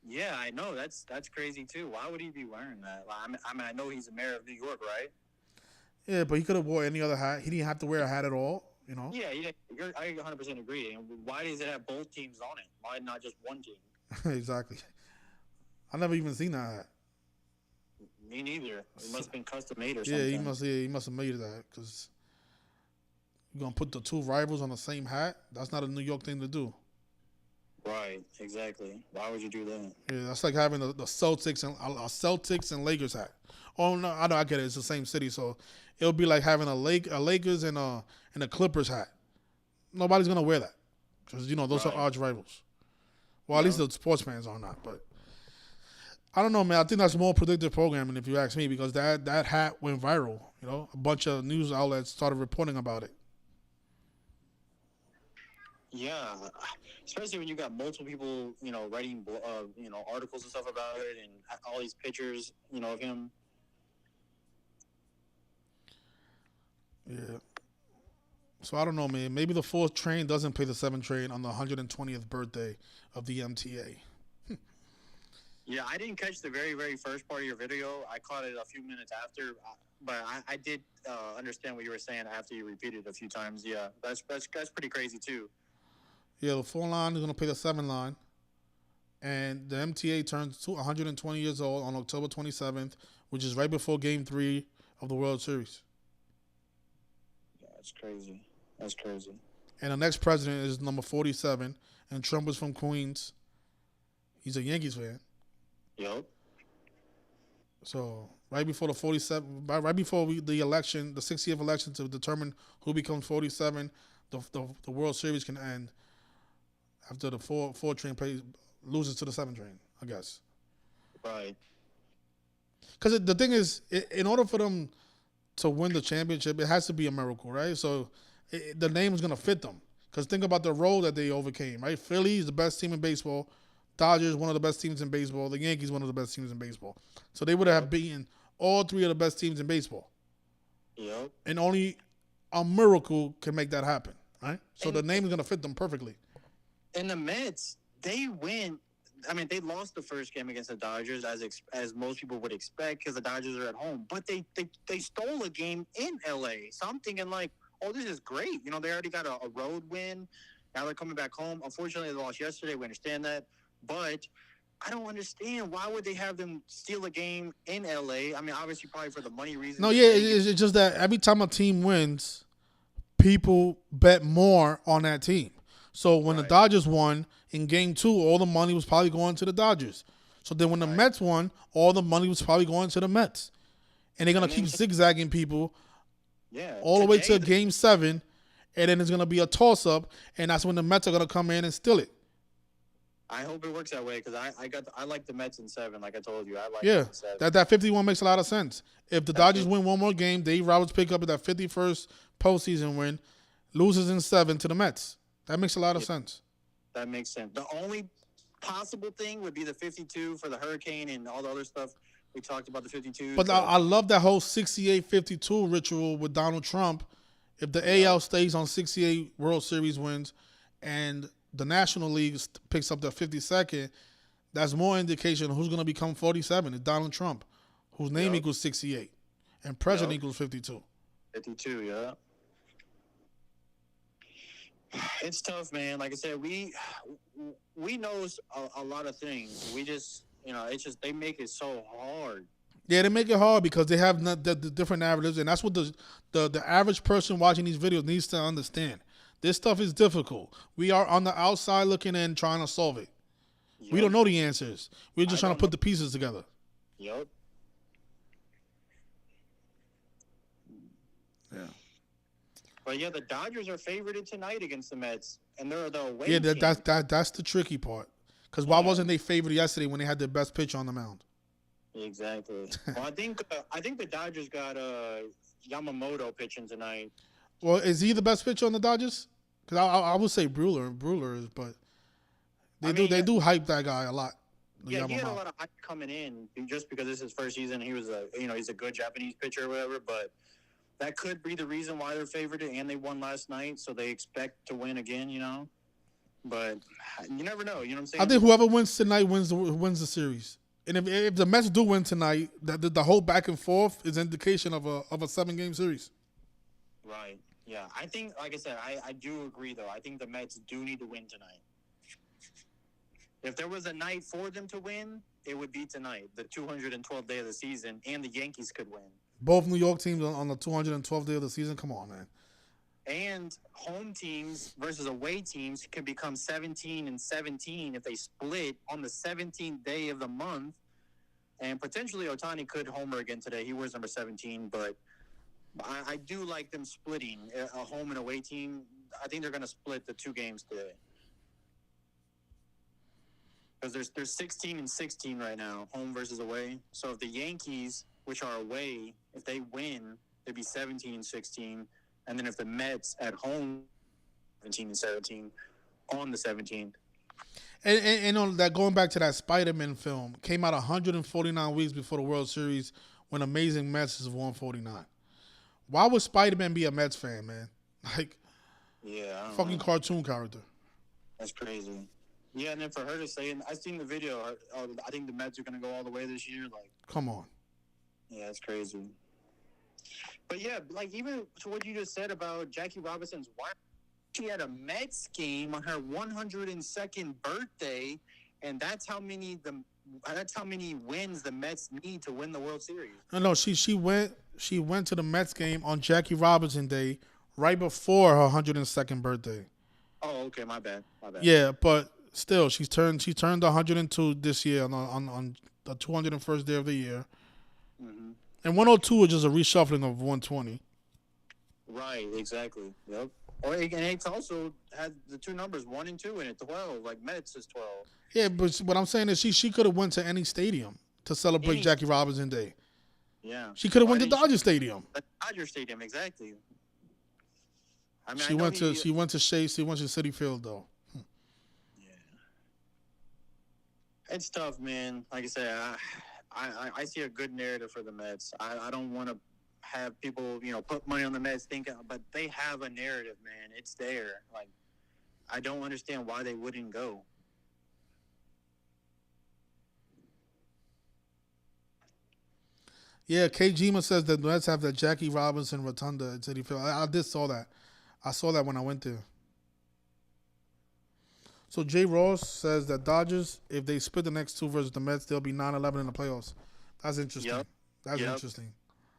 Yeah, I know. That's crazy too. Why would he be wearing that? Like, I know he's the mayor of New York, right? Yeah, but he could have wore any other hat. He didn't have to wear a hat at all. Yeah. I 100% agree. And why does it have both teams on it? Why not just one team? Exactly. I never even seen that hat. Me neither. It must have been custom made or Yeah, something. he must have made that because you're gonna put the two rivals on the same hat. That's not a New York thing to do. Right. Exactly. Why would you do that? Yeah, that's like having the Celtics and a Celtics and Lakers hat. Oh no, I know, I get it. It's the same city, so it'll be like having a Lakers and a Clippers hat. Nobody's gonna wear that because those are Right. arch rivals. Well, at least Yeah. the sports fans are not. But I don't know, man. I think that's more predictive programming, if you ask me, because that hat went viral. A bunch of news outlets started reporting about it. Yeah, especially when you got multiple people, writing, articles and stuff about it, and all these pictures, of him. Yeah. So I don't know, man. Maybe the 4th train doesn't play the 7th train on the 120th birthday of the MTA. Yeah, I didn't catch the very, very first part of your video. I caught it a few minutes after, but I did understand what you were saying after you repeated it a few times. Yeah, that's pretty crazy too. Yeah, the 4 line is gonna play the 7 line, and the MTA turns 120 years old on October 27th, which is right before Game 3 of the World Series. Yeah, that's crazy. That's crazy. And the next president is number 47, and Trump is from Queens. He's a Yankees fan. Yep. So right before the 47, right before the election, the 60th election to determine who becomes 47, the World Series can end after the 4 train loses to the 7 train, I guess. Right. Because the thing is, in order for them to win the championship, it has to be a miracle, right? So the name is gonna fit them. Because think about the role that they overcame, right? Philly is the best team in baseball. Dodgers, one of the best teams in baseball. The Yankees, one of the best teams in baseball. So they would have beaten all 3 of the best teams in baseball. Yep. And only a miracle can make that happen, right? So And- the name is going to fit them perfectly. And the Mets, they win. I mean, they lost the first game against the Dodgers, as most people would expect, because the Dodgers are at home. But they stole a game in LA. So I'm thinking like, oh, this is great. They already got a road win. Now they're coming back home. Unfortunately, they lost yesterday. We understand that, but I don't understand why would they have them steal a game in LA. I mean, obviously, probably for the money reasons. No, yeah, it's just that every time a team wins, people bet more on that team. So when the Right. Dodgers won in Game 2, all the money was probably going to the Dodgers. So then when the Right. Mets won, all the money was probably going to the Mets. And they're going And to then keep zigzagging people yeah, all the way today to Game 7, and then it's going to be a toss-up, and that's when the Mets are going to come in and steal it. I hope it works that way because I like the Mets in 7. Like I told you, I like Yeah, them in 7. that 51 makes a lot of sense. If the Dodgers win one more game, Dave Roberts pick up that 51st postseason win, loses in 7 to the Mets. That makes a lot of sense. That makes sense. The only possible thing would be the 52 for the Hurricane and all the other stuff we talked about, the 52. But I love that whole 68-52 ritual with Donald Trump. If the AL stays on 68 World Series wins and the National League picks up the 52nd, that's more indication of who's going to become 47. It's Donald Trump, whose name equals 68 and president equals 52. 52, yeah. It's tough, man. Like I said, we know a lot of things. We just, it's just they make it so hard. Yeah, they make it hard because they have the different narratives, and that's what the average person watching these videos needs to understand. This stuff is difficult. We are on the outside looking in, trying to solve it. Yep. We don't know the answers. We're just trying to put the pieces together. Yep. Yeah. But yeah, the Dodgers are favored tonight against the Mets, and they're the away team. Yeah, that's the tricky part. Because why wasn't they favored yesterday when they had their best pitcher on the mound? Exactly. Well, I think the Dodgers got Yamamoto pitching tonight. Well, is he the best pitcher on the Dodgers? Because I would say Brewer is, but they do hype that guy a lot. Yeah, he had a lot of hype coming in just because this is his first season. He was he's a good Japanese pitcher or whatever, but that could be the reason why they're favored, and they won last night, so they expect to win again, But you never know, you know what I'm saying? I think whoever wins tonight wins the series. And if the Mets do win tonight, the whole back and forth is indication of a 7-game series. Right. Yeah. I think, like I said, I do agree, though. I think the Mets do need to win tonight. If there was a night for them to win, it would be tonight, the 212th day of the season, and the Yankees could win. Both New York teams on the 212th day of the season? Come on, man. And home teams versus away teams can become 17-17 if they split on the 17th day of the month. And potentially Ohtani could homer again today. He wears number 17, but I do like them splitting a home and away team. I think they're going to split the 2 games today. Because there's 16-16 right now, home versus away. So if the Yankees, which are away, if they win, they'd be 17-16. And then if the Mets at home, 17-17 on the 17th. And on that, going back to that Spider-Man film, came out 149 weeks before the World Series when Amazing Mets is 149. Why would Spider-Man be a Mets fan, man? Like, fucking cartoon character. That's crazy. Yeah, and then for her to say, and I've seen the video, I think the Mets are going to go all the way this year. Like, come on. Yeah, it's crazy. But yeah, like even to what you just said about Jackie Robinson's wife, she had a Mets game on her 102nd birthday, and that's how many wins the Mets need to win the World Series. No, she went to the Mets game on Jackie Robinson Day right before her 102nd birthday. Oh, okay, my bad. Yeah, but still, she turned 102 this year on the 201st day of the year. Mm-hmm. And 102 is just a reshuffling of 120. Right, exactly. Yep. And it's also had the 2 numbers, 1 and 2 in it, 12. Like Mets is 12. Yeah, but what I'm saying is she could have went to any stadium to celebrate Jackie Robinson Day. Yeah. She could have went to Dodger Stadium. Dodger Stadium, exactly. I mean, she went to Citi Field though. Yeah. It's tough, man. Like I said, I see a good narrative for the Mets. I don't want to have people, put money on the Mets thinking, but they have a narrative, man. It's there. Like, I don't understand why they wouldn't go. Yeah, Kjima says that the Mets have the Jackie Robinson Rotunda at Citi Field. I did saw that. I saw that when I went there. So Jay Ross says that Dodgers, if they split the next two versus the Mets, they'll be 9-11 in the playoffs. That's interesting. Yep. That's Yep. interesting.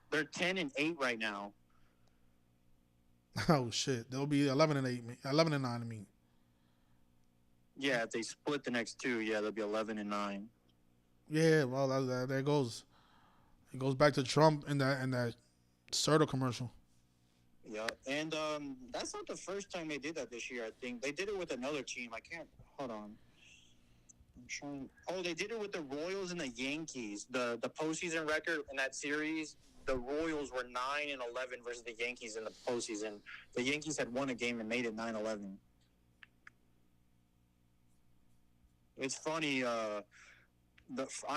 They're 10-8 right now. Oh shit, they'll be 11-8, 11-9. I mean, Yeah, if they split the next two, yeah, they'll be 11-9. yeah. Well, there it goes. It goes back to Trump in that Serta commercial. Yeah, and that's not the first time they did that this year. I think they did it with another team. I can't. Hold on. I'm trying. Oh, they did it with the Royals and the Yankees. The postseason record in that series, the Royals were 9-11 versus the Yankees in the postseason. The Yankees had won a game and made it 9-11. It's funny. I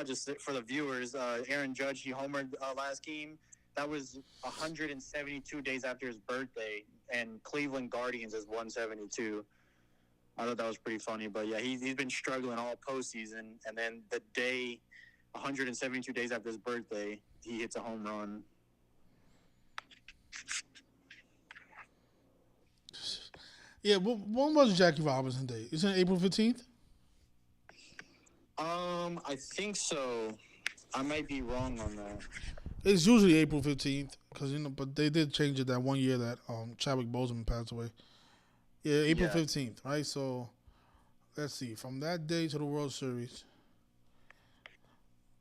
just for the viewers, Aaron Judge he homered last game. That was 172 days after his birthday, and Cleveland Guardians is 172. I thought that was pretty funny, but yeah, he's been struggling all postseason, and then the day, 172 days after his birthday, he hits a home run. Yeah, when was Jackie Robinson Day? Isn't it April 15th? I think so. I might be wrong on that. It's usually April 15th because but they did change it that one year that Chadwick Boseman passed away. Yeah, April 15th, right? So let's see, from that day to the World Series.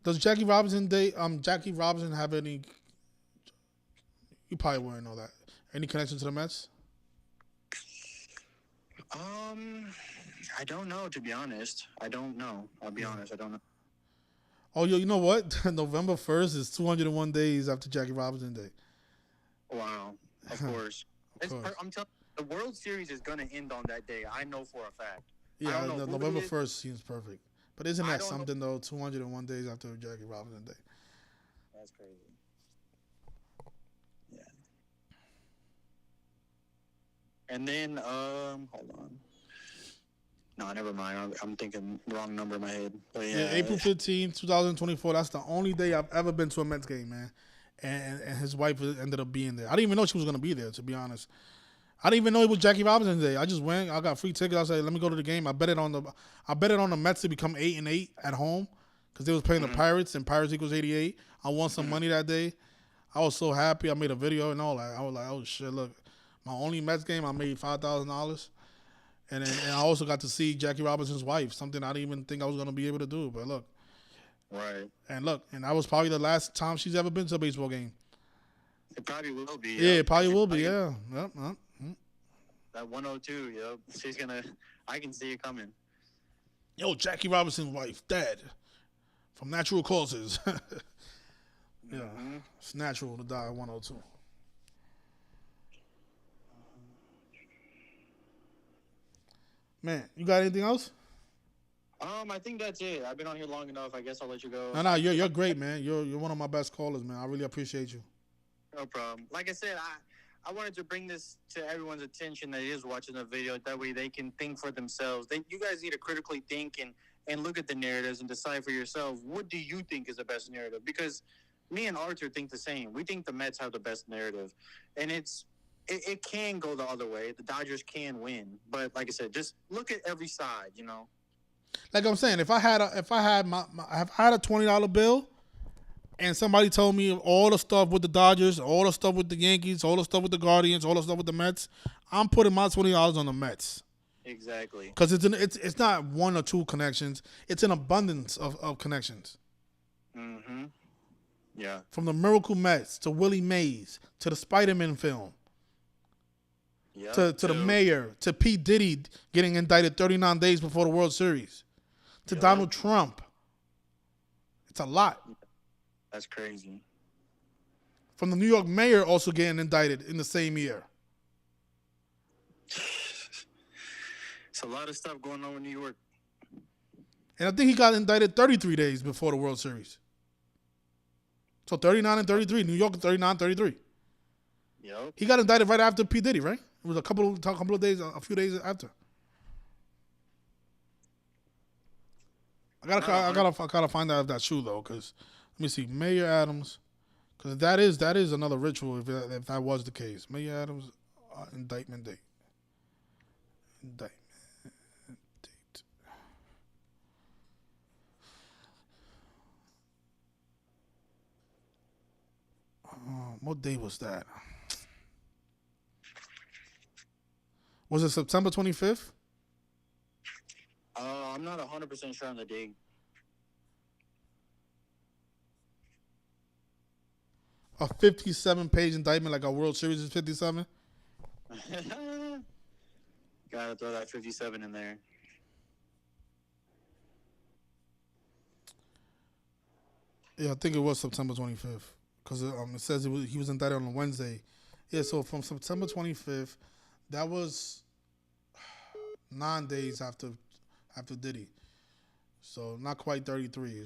Does Jackie Robinson have any? You probably wouldn't know that. Any connection to the Mets? I don't know, to be honest. I don't know. I'll be honest. I don't know. Oh, you know what? November 1st is 201 days after Jackie Robinson Day. Wow. Of course. I'm telling you, the World Series is going to end on that day. I know for a fact. Yeah, November 1st seems perfect. But isn't that something, though? 201 days after Jackie Robinson Day. That's crazy. Yeah. And then, hold on. No, never mind. I'm thinking wrong number in my head. But yeah, April 15th, 2024. That's the only day I've ever been to a Mets game, man. And his wife ended up being there. I didn't even know she was going to be there, to be honest. I didn't even know it was Jackie Robinson Day. I just went. I got free tickets. I said, let me go to the game. I bet it on the Mets to become 8-8 at home because they was playing the Pirates, and Pirates equals 88. I won some money that day. I was so happy. I made a video and all that. I was like, oh, shit, look. My only Mets game, I made $5,000. And I also got to see Jackie Robinson's wife, something I didn't even think I was going to be able to do. But look. Right. And that was probably the last time she's ever been to a baseball game. It probably will be. Yeah, it probably will be, yeah. Yep. That 102, yep. She's going to, I can see it coming. Yo, Jackie Robinson's wife, dead from natural causes. Yeah, it's natural to die at 102. Man, you got anything else? I think that's it. I've been on here long enough. I guess I'll let you go. No, you're great, man. You're one of my best callers, man. I really appreciate you. No problem. Like I said, I wanted to bring this to everyone's attention that is watching the video. That way they can think for themselves. You guys need to critically think and look at the narratives and decide for yourself, what do you think is the best narrative? Because me and Arthur think the same. We think the Mets have the best narrative. And it can go the other way. The Dodgers can win. But like I said, just look at every side, you know? Like I'm saying, if I had a $20 bill and somebody told me all the stuff with the Dodgers, all the stuff with the Yankees, all the stuff with the Guardians, all the stuff with the Mets, I'm putting my $20 on the Mets. Exactly. Because it's not one or two connections. It's an abundance of connections. Mm-hmm. Yeah. From the Miracle Mets to Willie Mays to the Spider-Man film. Yep. To the mayor, to P. Diddy getting indicted 39 days before the World Series, to Donald Trump. It's a lot. That's crazy. From the New York mayor also getting indicted in the same year. It's a lot of stuff going on in New York. And I think he got indicted 33 days before the World Series. So 39 and 33. New York 39, 33. Yep. He got indicted right after P. Diddy, right? It was a couple of days, a few days after. I gotta find out if that's true though, because let me see, Mayor Adams, because that is another ritual if that was the case. Mayor Adams indictment date. What day was that? Was it September 25th? I'm not 100% sure on the date. A 57-page indictment like our World Series is 57? Gotta throw that 57 in there. Yeah, I think it was September 25th. Because it says he was indicted on a Wednesday. Yeah, so from September 25th, that was 9 days after Diddy. So not quite 33.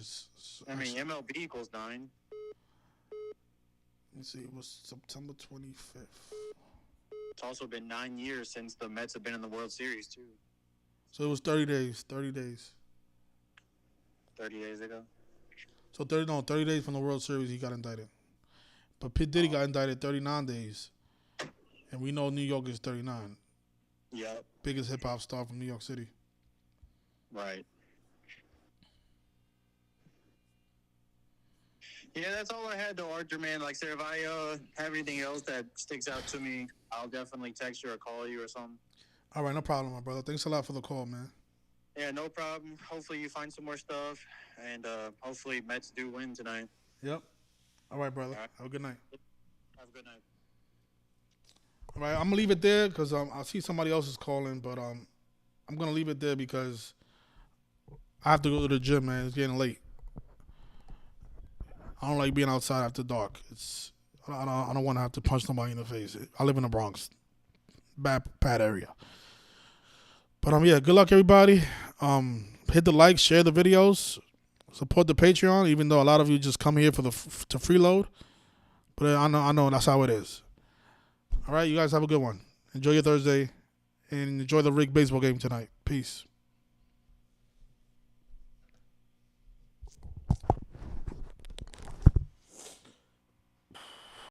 I mean, MLB equals 9. Let me see. It was September 25th. It's also been 9 years since the Mets have been in the World Series, too. So it was 30 days. 30 days. 30 days ago. So 30 days from the World Series he got indicted. But P. Diddy got indicted 39 days. And we know New York is 39. Yep. Biggest hip-hop star from New York City. Right. Yeah, that's all I had though, Arthur, man. Like I said, if I have anything else that sticks out to me, I'll definitely text you or call you or something. All right, no problem, my brother. Thanks a lot for the call, man. Yeah, no problem. Hopefully you find some more stuff, and hopefully Mets do win tonight. Yep. All right, brother. All right. Have a good night. Have a good night. All right, I'm going to leave it there because I see somebody else is calling, but I'm going to leave it there because I have to go to the gym, man. It's getting late. I don't like being outside after dark. I don't want to have to punch somebody in the face. I live in the Bronx. Bad area. But yeah, good luck everybody. Hit the like, share the videos, support the Patreon. Even though a lot of you just come here for to freeload, but I know that's how it is. All right, you guys have a good one. Enjoy your Thursday, and enjoy the rigged baseball game tonight. Peace.